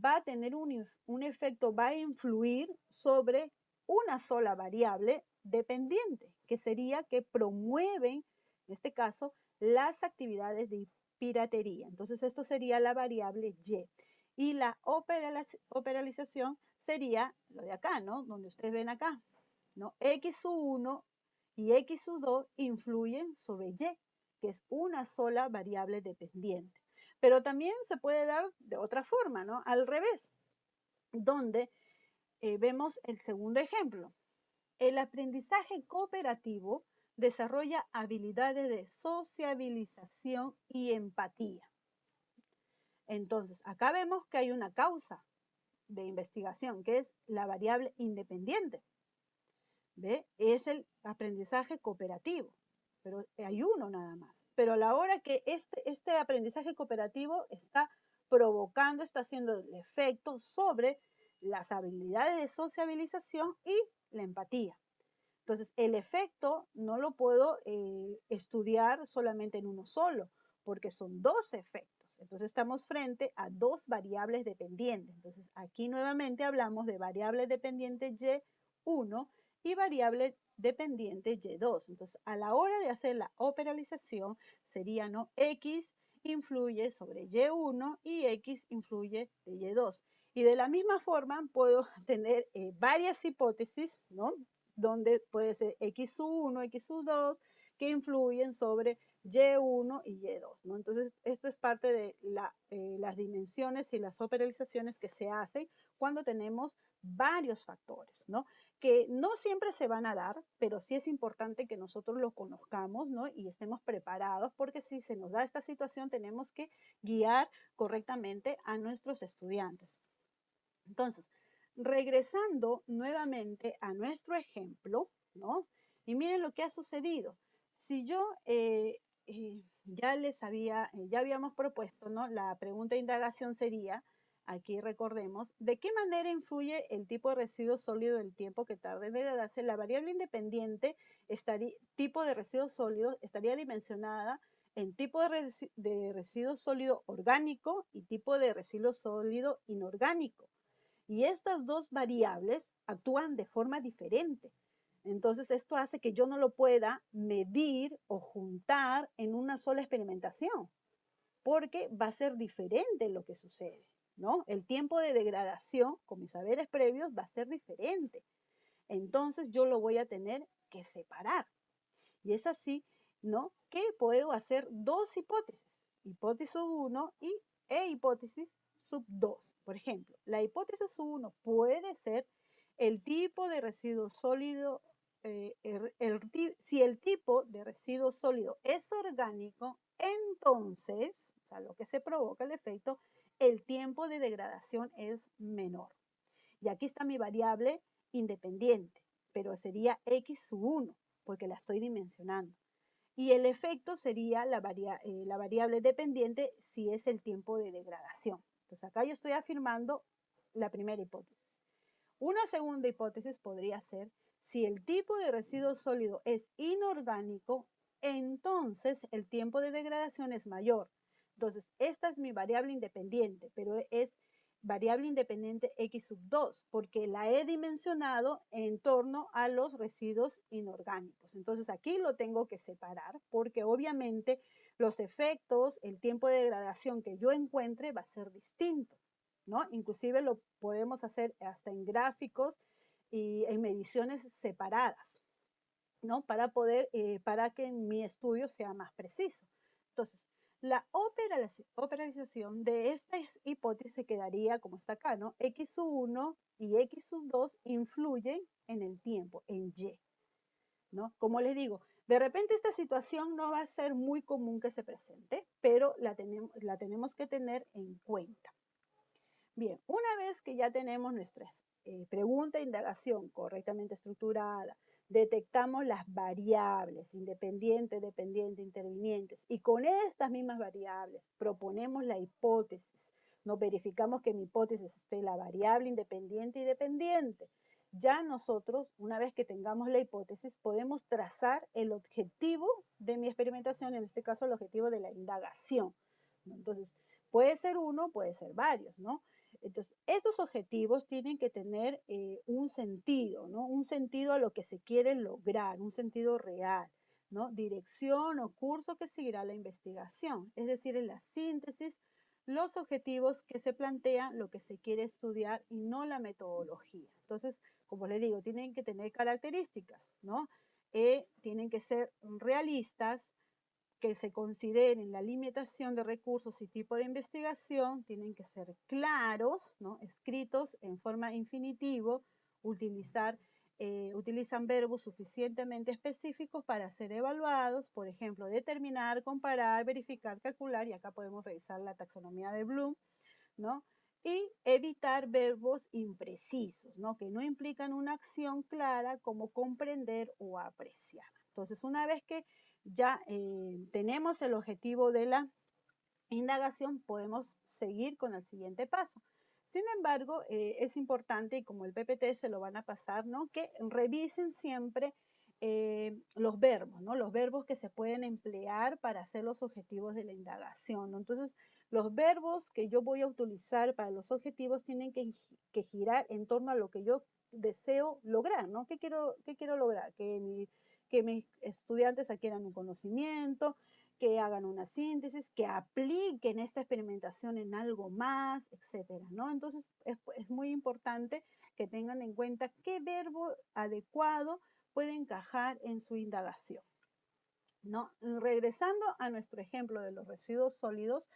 Speaker 1: va a tener un efecto, va a influir sobre una sola variable dependiente, que sería que promueven, en este caso, las actividades de piratería. Entonces, esto sería la variable Y. Y la operalización sería lo de acá, ¿no? Donde ustedes ven acá, ¿no? X sub 1 y X sub 2 influyen sobre Y, que es una sola variable dependiente. Pero también se puede dar de otra forma, ¿no? Al revés, donde vemos el segundo ejemplo. El aprendizaje cooperativo desarrolla habilidades de sociabilización y empatía. Entonces, acá vemos que hay una causa de investigación, que es la variable independiente. ¿Ve? Es el aprendizaje cooperativo, pero hay uno nada más. Pero a la hora que este aprendizaje cooperativo está provocando, está haciendo el efecto sobre las habilidades de sociabilización y la empatía. Entonces, el efecto no lo puedo estudiar solamente en uno solo, porque son dos efectos. Entonces, estamos frente a dos variables dependientes. Entonces, aquí nuevamente hablamos de variable dependiente Y1 y variable dependiente Y2. Entonces, a la hora de hacer la operalización, sería, ¿no? X influye sobre Y1 y X influye de Y2. Y de la misma forma puedo tener varias hipótesis, ¿no? Donde puede ser X1, X2, que influyen sobre Y1 y Y2, ¿no? Entonces, esto es parte de las dimensiones y las operalizaciones que se hacen cuando tenemos varios factores, ¿no? Que no siempre se van a dar, pero sí es importante que nosotros lo conozcamos, ¿no? Y estemos preparados, porque si se nos da esta situación, tenemos que guiar correctamente a nuestros estudiantes. Entonces, regresando nuevamente a nuestro ejemplo, ¿no? Y miren lo que ha sucedido. Si yo ya habíamos propuesto, ¿no? La pregunta de indagación sería, aquí recordemos, ¿de qué manera influye el tipo de residuo sólido del tiempo que tarda en degradarse? La variable independiente, tipo de residuo sólido, estaría dimensionada en tipo de residuo sólido orgánico y tipo de residuo sólido inorgánico. Y estas dos variables actúan de forma diferente. Entonces, esto hace que yo no lo pueda medir o juntar en una sola experimentación, porque va a ser diferente lo que sucede, ¿no? El tiempo de degradación, con mis saberes previos, va a ser diferente. Entonces, yo lo voy a tener que separar. Y es así, ¿no? Que puedo hacer dos hipótesis, hipótesis 1 e hipótesis sub 2. Por ejemplo, la hipótesis 1 puede ser el tipo de residuo sólido, si el tipo de residuo sólido es orgánico, entonces, o sea, lo que se provoca el efecto el tiempo de degradación es menor. Y aquí está mi variable independiente, pero sería x sub 1, porque la estoy dimensionando. Y el efecto sería la variable dependiente si es el tiempo de degradación. Entonces acá yo estoy afirmando la primera hipótesis. Una segunda hipótesis podría ser, si el tipo de residuo sólido es inorgánico, entonces el tiempo de degradación es mayor. Entonces, esta es mi variable independiente, pero es variable independiente x sub 2, porque la he dimensionado en torno a los residuos inorgánicos. Entonces, aquí lo tengo que separar, porque obviamente los efectos, el tiempo de degradación que yo encuentre va a ser distinto, ¿no? Inclusive lo podemos hacer hasta en gráficos y en mediciones separadas, ¿no? Para poder, para que mi estudio sea más preciso. Entonces, la operación de esta hipótesis quedaría como está acá, ¿no? X sub 1 y X sub 2 influyen en el tiempo, en Y, ¿no? Como les digo, de repente esta situación no va a ser muy común que se presente, pero la tenemos que tener en cuenta. Bien, una vez que ya tenemos nuestra pregunta e indagación correctamente estructurada, detectamos las variables independiente, dependiente, intervinientes, y con estas mismas variables proponemos la hipótesis, nos verificamos que en mi hipótesis esté la variable independiente y dependiente. Ya nosotros, una vez que tengamos la hipótesis, podemos trazar el objetivo de mi experimentación, en este caso el objetivo de la indagación, ¿no? Entonces, puede ser uno, puede ser varios, ¿no? Entonces, estos objetivos tienen que tener un sentido, ¿no? Un sentido a lo que se quiere lograr, un sentido real, ¿no? Dirección o curso que seguirá la investigación. Es decir, en la síntesis, los objetivos que se plantean, lo que se quiere estudiar y no la metodología. Entonces, como les digo, tienen que tener características, ¿no? Tienen que ser realistas, que se consideren la limitación de recursos y tipo de investigación, tienen que ser claros, ¿no? Escritos en forma infinitivo, utilizan verbos suficientemente específicos para ser evaluados, por ejemplo, determinar, comparar, verificar, calcular, y acá podemos revisar la taxonomía de Bloom, ¿no? Y evitar verbos imprecisos, ¿no? Que no implican una acción clara como comprender o apreciar. Entonces, una vez que ya tenemos el objetivo de la indagación, podemos seguir con el siguiente paso. Sin embargo, es importante, y como el PPT se lo van a pasar, ¿no? Que revisen siempre los verbos, ¿no? Los verbos que se pueden emplear para hacer los objetivos de la indagación, ¿no? Entonces, los verbos que yo voy a utilizar para los objetivos tienen que girar en torno a lo que yo deseo lograr, ¿no? ¿Qué quiero lograr? Que mis estudiantes adquieran un conocimiento, que hagan una síntesis, que apliquen esta experimentación en algo más, etcétera, ¿no? Entonces, es muy importante que tengan en cuenta qué verbo adecuado puede encajar en su indagación, ¿no? Regresando a nuestro ejemplo de los residuos sólidos,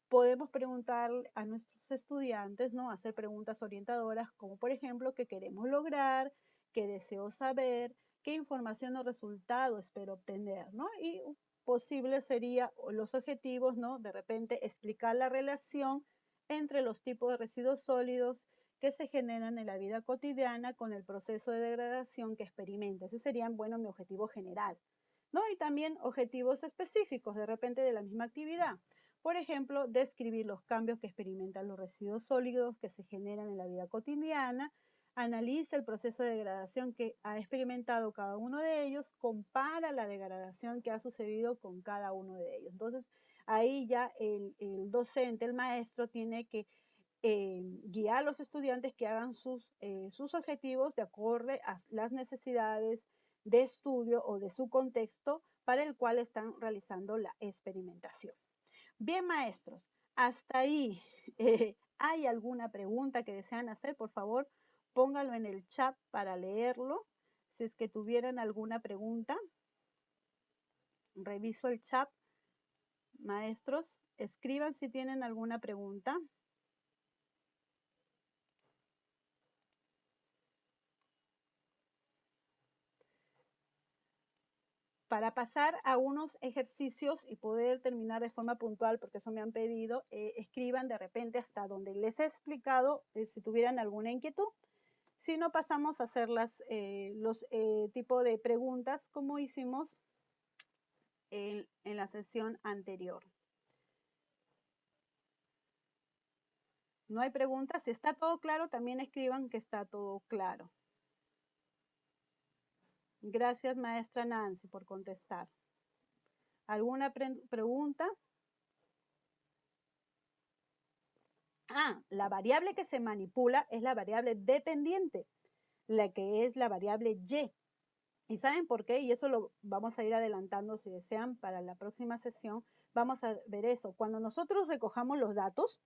Speaker 1: podemos preguntar a nuestros estudiantes, ¿no? Hacer preguntas orientadoras como, por ejemplo, qué queremos lograr, qué deseo saber, qué información o resultado espero obtener, ¿no? Y posible sería los objetivos, ¿no? De repente explicar la relación entre los tipos de residuos sólidos que se generan en la vida cotidiana con el proceso de degradación que experimenta. Ese sería, bueno, mi objetivo general, ¿no? Y también objetivos específicos, de repente de la misma actividad. Por ejemplo, describir los cambios que experimentan los residuos sólidos que se generan en la vida cotidiana, analiza el proceso de degradación que ha experimentado cada uno de ellos, compara la degradación que ha sucedido con cada uno de ellos. Entonces, ahí ya el docente, el maestro, tiene que guiar a los estudiantes que hagan sus objetivos de acuerdo a las necesidades de estudio o de su contexto para el cual están realizando la experimentación. Bien, maestros, hasta ahí. ¿Hay alguna pregunta que desean hacer? Por favor, póngalo en el chat para leerlo. Si es que tuvieran alguna pregunta, reviso el chat. Maestros, escriban si tienen alguna pregunta. para pasar a unos ejercicios y poder terminar de forma puntual, porque eso me han pedido, escriban de repente hasta donde les he explicado, si tuvieran alguna inquietud. Si no, pasamos a hacer los tipos de preguntas como hicimos en la sesión anterior. No hay preguntas. Si está todo claro, también escriban que está todo claro. Gracias, maestra Nancy, por contestar. ¿Alguna pregunta? La variable que se manipula es la variable dependiente, la que es la variable Y. ¿Y saben por qué? Y eso lo vamos a ir adelantando si desean para la próxima sesión. Vamos a ver eso. Cuando nosotros recojamos los datos,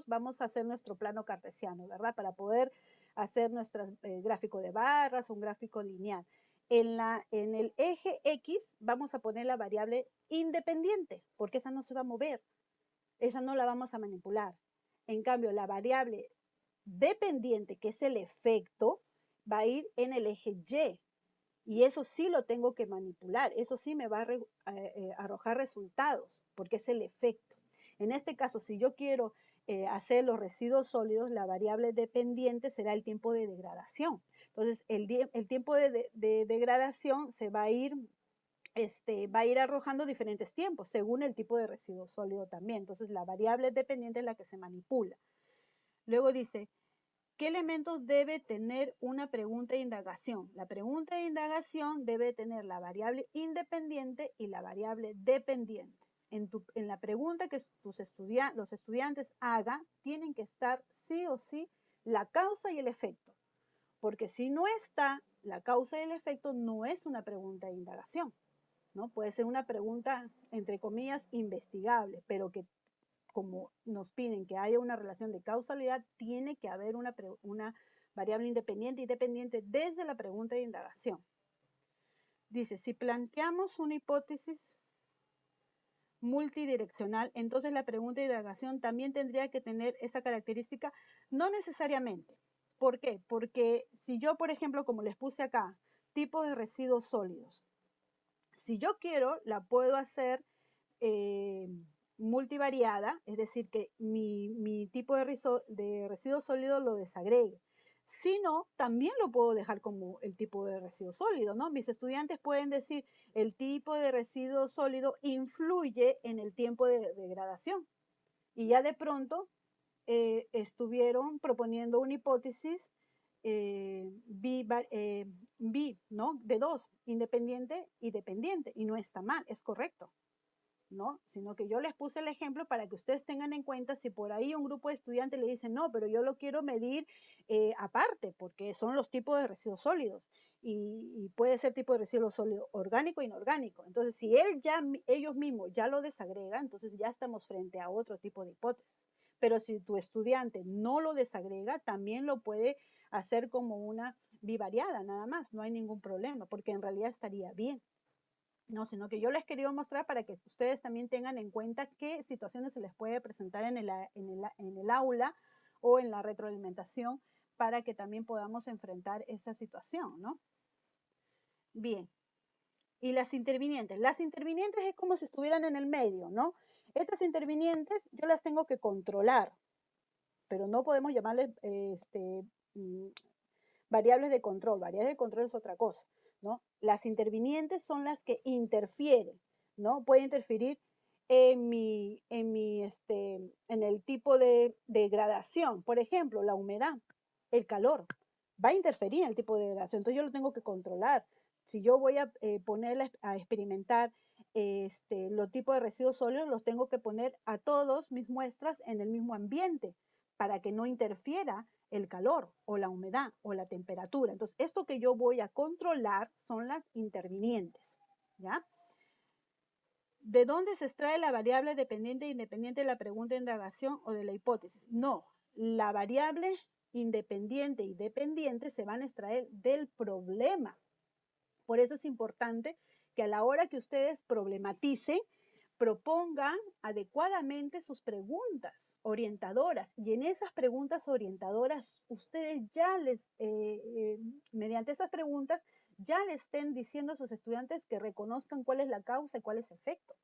Speaker 1: vamos a hacer nuestro plano cartesiano, ¿verdad? Para poder hacer nuestro gráfico de barras, un gráfico lineal. En el eje X vamos a poner la variable independiente, porque esa no se va a mover. Esa no la vamos a manipular. En cambio, la variable dependiente, que es el efecto, va a ir en el eje Y. Y eso sí lo tengo que manipular. Eso sí me va a arrojar resultados, porque es el efecto. En este caso, si yo quiero hacer los residuos sólidos, la variable dependiente será el tiempo de degradación. Entonces, el tiempo de degradación se va a ir arrojando diferentes tiempos, según el tipo de residuo sólido también. Entonces, la variable dependiente es la que se manipula. Luego dice, ¿qué elementos debe tener una pregunta de indagación? La pregunta de indagación debe tener la variable independiente y la variable dependiente. En la pregunta que los estudiantes hagan, tienen que estar sí o sí la causa y el efecto. Porque si no está la causa y el efecto, no es una pregunta de indagación, ¿no? Puede ser una pregunta, entre comillas, investigable, pero que como nos piden que haya una relación de causalidad, tiene que haber una variable independiente y dependiente desde la pregunta de indagación. Dice, si planteamos una hipótesis multidireccional, entonces la pregunta de indagación también tendría que tener esa característica, no necesariamente. ¿Por qué? Porque si yo, por ejemplo, como les puse acá, tipos de residuos sólidos, si yo quiero, la puedo hacer multivariada, es decir, que mi tipo de residuo sólido lo desagregue. Si no, también lo puedo dejar como el tipo de residuo sólido, ¿no? Mis estudiantes pueden decir, el tipo de residuo sólido influye en el tiempo de degradación. Y ya de pronto estuvieron proponiendo una hipótesis ¿no? De dos, independiente y dependiente, y no está mal, es correcto, ¿no? Sino que yo les puse el ejemplo para que ustedes tengan en cuenta si por ahí un grupo de estudiantes le dicen, no, pero yo lo quiero medir aparte, porque son los tipos de residuos sólidos, y puede ser tipo de residuo sólido orgánico e inorgánico. Entonces, si ellos mismos ya lo desagregan, entonces ya estamos frente a otro tipo de hipótesis. Pero si tu estudiante no lo desagrega, también lo puede hacer como una bivariada, nada más, no hay ningún problema, porque en realidad estaría bien. No, sino que yo les quería mostrar para que ustedes también tengan en cuenta qué situaciones se les puede presentar en el aula o en la retroalimentación para que también podamos enfrentar esa situación, ¿no? Bien. Y las intervinientes. Las intervinientes es como si estuvieran en el medio, ¿no? Estas intervinientes yo las tengo que controlar, pero no podemos llamarles variables de control. Variables de control es otra cosa, ¿no? Las intervinientes son las que interfieren, ¿no? Puede interferir en el tipo de degradación. Por ejemplo, la humedad, el calor, va a interferir en el tipo de degradación. Entonces yo lo tengo que controlar. Si yo voy a ponerla a experimentar los tipos de residuos sólidos, los tengo que poner a todos mis muestras en el mismo ambiente para que no interfiera el calor o la humedad o la temperatura. Entonces, esto que yo voy a controlar son las intervinientes, ¿ya? ¿De dónde se extrae la variable dependiente e independiente de la pregunta de indagación o de la hipótesis? No, la variable independiente y dependiente se van a extraer del problema. Por eso es importante que a la hora que ustedes problematicen, propongan adecuadamente sus preguntas orientadoras, y en esas preguntas orientadoras ustedes ya mediante esas preguntas ya le estén diciendo a sus estudiantes que reconozcan cuál es la causa y cuál es el efecto,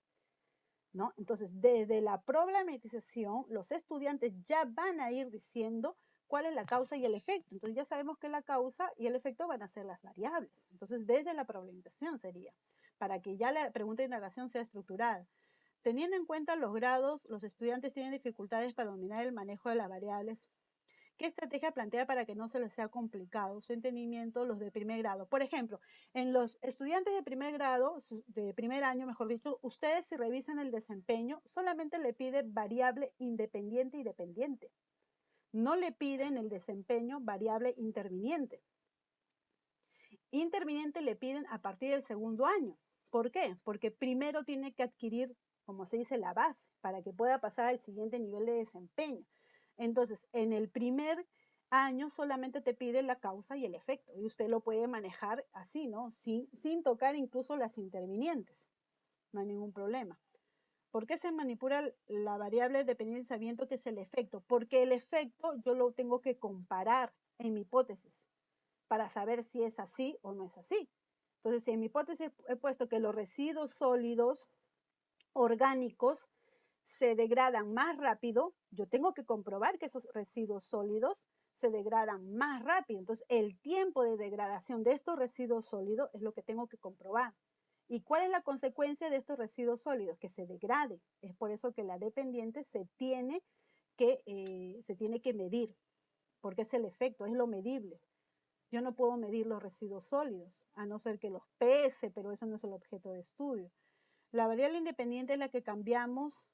Speaker 1: ¿no? Entonces, desde la problematización, los estudiantes ya van a ir diciendo cuál es la causa y el efecto. Entonces, ya sabemos que la causa y el efecto van a ser las variables. Entonces, desde la problematización sería, para que ya la pregunta de indagación sea estructurada. Teniendo en cuenta los grados, los estudiantes tienen dificultades para dominar el manejo de las variables. ¿Qué estrategia plantea para que no se les sea complicado su entendimiento los de primer grado? Por ejemplo, en los estudiantes de primer grado, de primer año, mejor dicho, ustedes si revisan el desempeño, solamente le pide variable independiente y dependiente. No le piden el desempeño variable interviniente. Interviniente le piden a partir del segundo año. ¿Por qué? Porque primero tiene que adquirir, como se dice, la base para que pueda pasar al siguiente nivel de desempeño. Entonces, en el primer año solamente te pide la causa y el efecto, y usted lo puede manejar así, ¿no? Sin tocar incluso las intervinientes. No hay ningún problema. ¿Por qué se manipula la variable dependiente sabiendo que es el efecto? Porque el efecto yo lo tengo que comparar en mi hipótesis para saber si es así o no es así. Entonces, si en mi hipótesis he puesto que los residuos sólidos orgánicos se degradan más rápido, yo tengo que comprobar que esos residuos sólidos se degradan más rápido. Entonces, el tiempo de degradación de estos residuos sólidos es lo que tengo que comprobar. ¿Y cuál es la consecuencia de estos residuos sólidos? Que se degrade. Es por eso que la dependiente se tiene que medir, porque es el efecto, es lo medible. Yo no puedo medir los residuos sólidos, a no ser que los pese, pero eso no es el objeto de estudio. La variable independiente es la que cambiamos,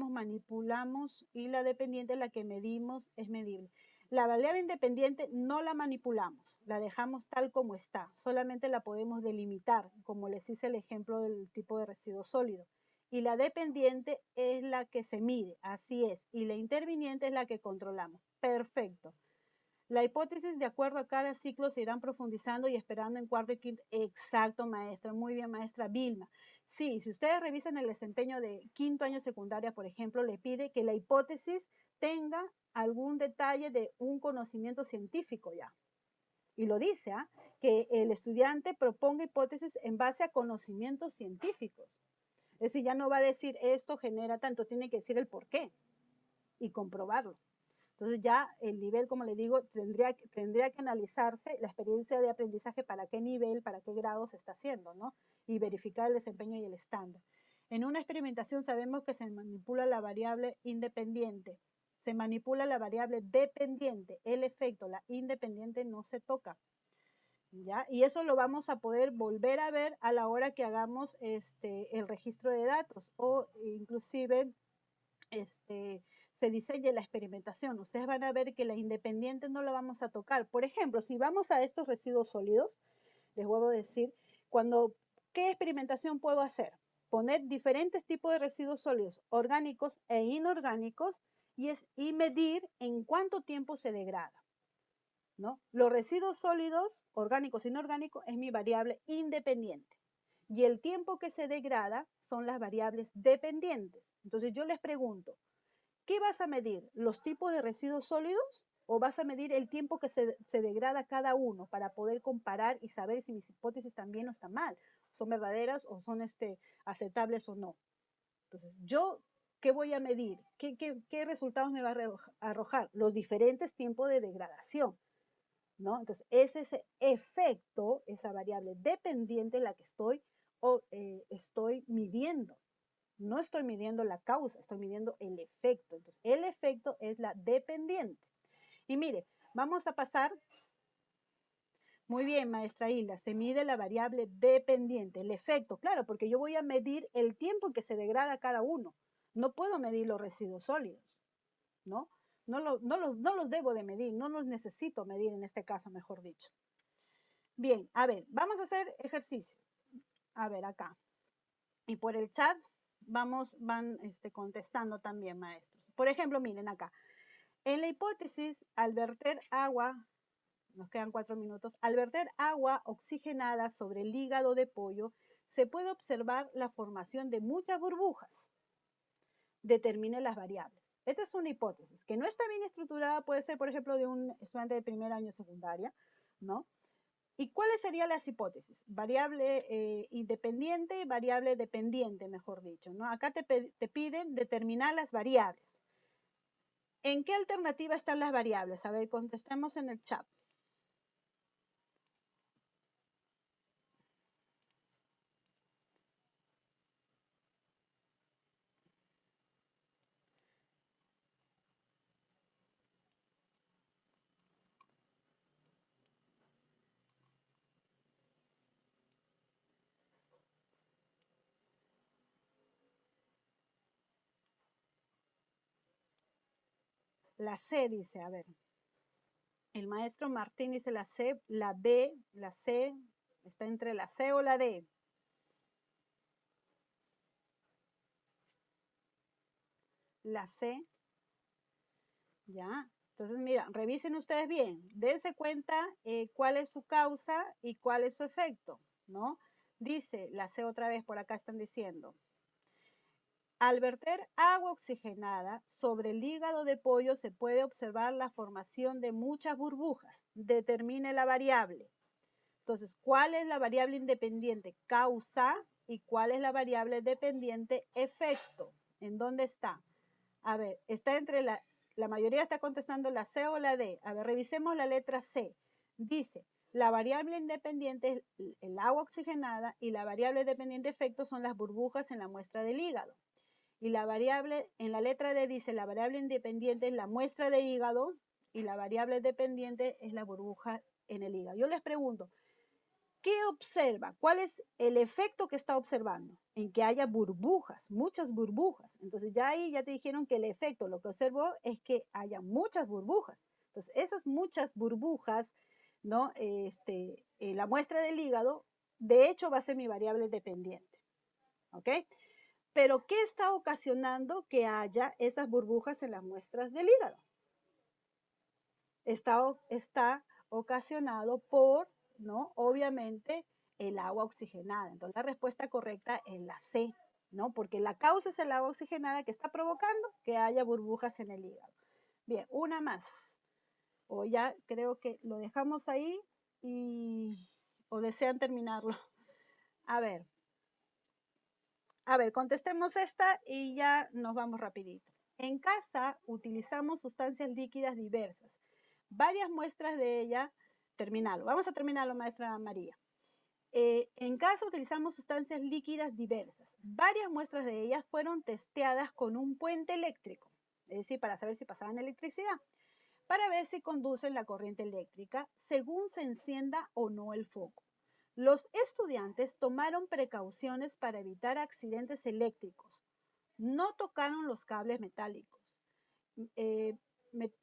Speaker 1: manipulamos, y la dependiente es la que medimos, es medible. La variable independiente no la manipulamos, la dejamos tal como está, solamente la podemos delimitar, como les hice el ejemplo del tipo de residuo sólido. Y la dependiente es la que se mide, así es, y la interviniente es la que controlamos. Perfecto. La hipótesis de acuerdo a cada ciclo se irán profundizando y esperando en cuarto y quinto. Exacto, maestra. Muy bien, maestra Vilma. Sí, si ustedes revisan el desempeño de quinto año secundaria, por ejemplo, le pide que la hipótesis tenga algún detalle de un conocimiento científico ya. Y lo dice, ¿ah? Que el estudiante proponga hipótesis en base a conocimientos científicos. Es decir, ya no va a decir esto genera tanto, tiene que decir el por qué y comprobarlo. Entonces ya el nivel, como le digo, tendría que analizarse la experiencia de aprendizaje, para qué nivel, para qué grado se está haciendo, ¿no? Y verificar el desempeño y el estándar. En una experimentación sabemos que se manipula la variable independiente, se manipula la variable dependiente, el efecto, la independiente no se toca, ¿ya? Y eso lo vamos a poder volver a ver a la hora que hagamos el registro de datos, o inclusive se diseñe la experimentación. Ustedes van a ver que la independiente no la vamos a tocar. Por ejemplo, si vamos a estos residuos sólidos, les vuelvo a decir, ¿qué experimentación puedo hacer? Poner diferentes tipos de residuos sólidos, orgánicos e inorgánicos, y medir en cuánto tiempo se degrada, ¿no? Los residuos sólidos, orgánicos e inorgánicos, es mi variable independiente. Y el tiempo que se degrada son las variables dependientes. Entonces yo les pregunto, ¿qué vas a medir? ¿Los tipos de residuos sólidos? ¿O vas a medir el tiempo que se degrada cada uno para poder comparar y saber si mis hipótesis están bien o están mal? ¿Son verdaderas o son aceptables o no? Entonces, ¿qué voy a medir? ¿Qué resultados me va a arrojar? Los diferentes tiempos de degradación, ¿no? Entonces, es ese efecto, esa variable dependiente la que estoy midiendo. No estoy midiendo la causa, estoy midiendo el efecto. Entonces, el efecto es la dependiente. Y mire, vamos a pasar. Muy bien, maestra Hilda, se mide la variable dependiente, el efecto, claro, porque yo voy a medir el tiempo en que se degrada cada uno. No puedo medir los residuos sólidos, ¿no? No los debo de medir, no los necesito medir en este caso, mejor dicho. Bien, a ver, vamos a hacer ejercicio. A ver, acá. Y por el chat van contestando también, maestros. Por ejemplo, miren acá. En la hipótesis, al verter agua, nos quedan 4 minutos, al verter agua oxigenada sobre el hígado de pollo, se puede observar la formación de muchas burbujas. Determine las variables. Esta es una hipótesis que no está bien estructurada, puede ser, por ejemplo, de un estudiante de primer año secundaria, ¿no? ¿Y cuáles serían las hipótesis? Variable independiente y variable dependiente, mejor dicho, ¿no? Acá te piden determinar las variables. ¿En qué alternativa están las variables? A ver, contestemos en el chat. La C dice, a ver. El maestro Martín dice la C, la D, la C, está entre la C o la D. La C, ya. Entonces, mira, revisen ustedes bien, dense cuenta cuál es su causa y cuál es su efecto, ¿no? Dice, la C otra vez, por acá están diciendo, al verter agua oxigenada sobre el hígado de pollo se puede observar la formación de muchas burbujas. Determine la variable. Entonces, ¿cuál es la variable independiente? Causa. ¿Y cuál es la variable dependiente? Efecto. ¿En dónde está? A ver, está entre la mayoría está contestando la C o la D. A ver, revisemos la letra C. Dice, la variable independiente es el agua oxigenada y la variable dependiente efecto son las burbujas en la muestra del hígado. Y la variable, en la letra D dice, la variable independiente es la muestra de hígado y la variable dependiente es la burbuja en el hígado. Yo les pregunto, ¿qué observa? ¿Cuál es el efecto que está observando? En que haya burbujas, muchas burbujas. Entonces ya ahí ya te dijeron que el efecto, lo que observó es que haya muchas burbujas. Entonces esas muchas burbujas, ¿no? La muestra del hígado, de hecho va a ser mi variable dependiente. ¿Ok? Pero ¿qué está ocasionando que haya esas burbujas en las muestras del hígado? Está ocasionado por, ¿no? Obviamente, el agua oxigenada. Entonces, la respuesta correcta es la C, ¿no? Porque la causa es el agua oxigenada que está provocando que haya burbujas en el hígado. Bien, una más. O ya creo que lo dejamos ahí o desean terminarlo. A ver, contestemos esta y ya nos vamos rapidito. En casa utilizamos sustancias líquidas diversas. Varias muestras de ella, terminalo. Vamos a terminarlo, maestra María. En casa utilizamos sustancias líquidas diversas. Varias muestras de ellas fueron testeadas con un puente eléctrico, es decir, para saber si pasaban electricidad, para ver si conducen la corriente eléctrica según se encienda o no el foco. Los estudiantes tomaron precauciones para evitar accidentes eléctricos. No tocaron los cables metálicos,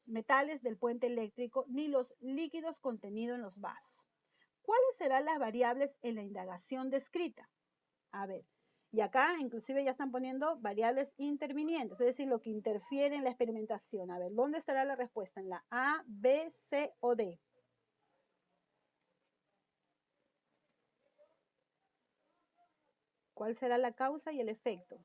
Speaker 1: metales del puente eléctrico ni los líquidos contenidos en los vasos. ¿Cuáles serán las variables en la indagación descrita? A ver, y acá inclusive ya están poniendo variables intervinientes, es decir, lo que interfiere en la experimentación. A ver, ¿dónde estará la respuesta? ¿En la A, B, C o D? ¿Cuál será la causa y el efecto?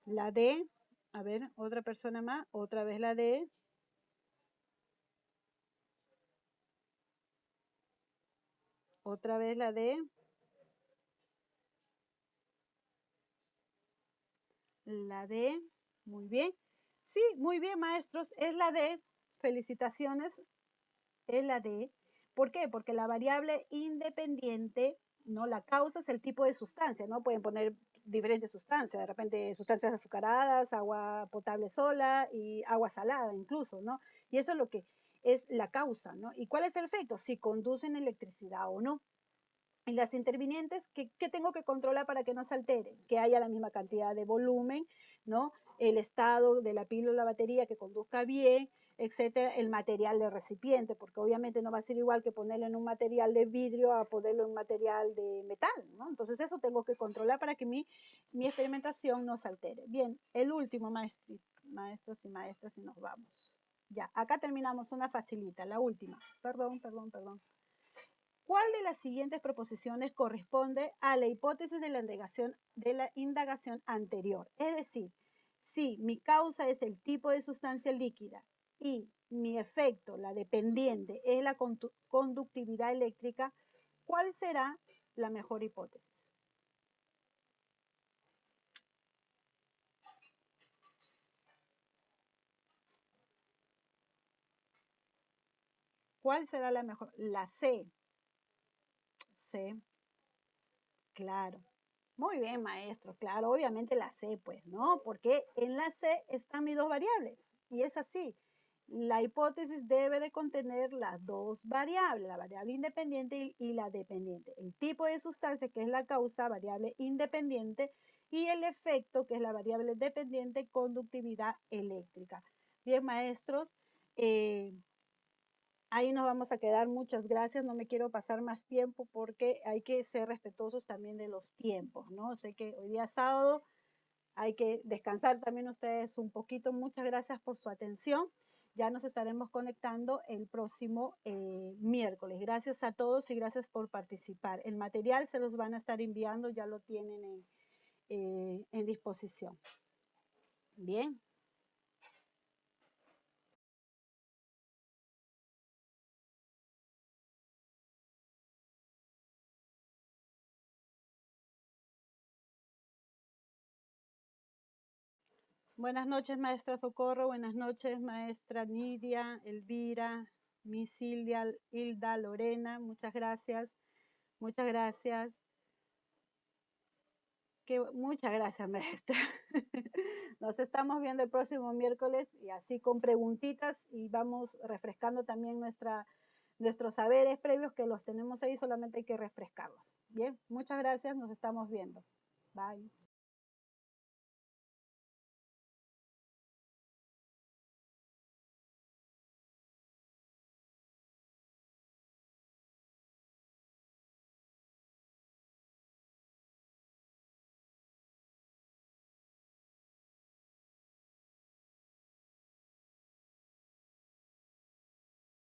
Speaker 1: La D, a ver, otra persona más, otra vez la D. Otra vez la D. La D, muy bien. Sí, muy bien, maestros, es la D. Felicitaciones, es la D. ¿Por qué? Porque la variable independiente, ¿no? La causa es el tipo de sustancia, ¿no? Pueden poner diferentes sustancias, de repente sustancias azucaradas, agua potable sola y agua salada incluso, ¿no? Y eso es lo que es la causa, ¿no? ¿Y cuál es el efecto? Si conducen electricidad o no. Y las intervinientes, ¿qué tengo que controlar para que no se alteren? Que haya la misma cantidad de volumen, ¿no? El estado de la pila o la batería que conduzca bien, etcétera, el material de recipiente, porque obviamente no va a ser igual que ponerlo en un material de vidrio a ponerlo en un material de metal, ¿no? Entonces eso tengo que controlar para que mi experimentación no se altere. Bien, el último, maestros y maestras, y nos vamos. Ya, acá terminamos una facilita, la última. Perdón. ¿Cuál de las siguientes proposiciones corresponde a la hipótesis de la indagación anterior? Es decir, si mi causa es el tipo de sustancia líquida y mi efecto, la dependiente, es la conductividad eléctrica, ¿cuál será la mejor hipótesis? ¿Cuál será la mejor? La C. C, claro. Muy bien, maestro. Claro, obviamente la C, pues, ¿no? Porque en la C están mis dos variables. Y es así. La hipótesis debe de contener las dos variables, la variable independiente y la dependiente. El tipo de sustancia, que es la causa, variable independiente, y el efecto, que es la variable dependiente, conductividad eléctrica. Bien, maestros, ahí nos vamos a quedar. Muchas gracias. No me quiero pasar más tiempo porque hay que ser respetuosos también de los tiempos, ¿no? Sé que hoy día es sábado, hay que descansar también ustedes un poquito. Muchas gracias por su atención. Ya nos estaremos conectando el próximo miércoles. Gracias a todos y gracias por participar. El material se los van a estar enviando, ya lo tienen en disposición. Bien. Buenas noches, maestra Socorro. Buenas noches, maestra Nidia, Elvira, Miss Silvia, Hilda, Lorena. Muchas gracias. Muchas gracias. Muchas gracias, maestra. Nos estamos viendo el próximo miércoles y así con preguntitas y vamos refrescando también nuestros saberes previos que los tenemos ahí, solamente hay que refrescarlos. Bien, muchas gracias. Nos estamos viendo. Bye.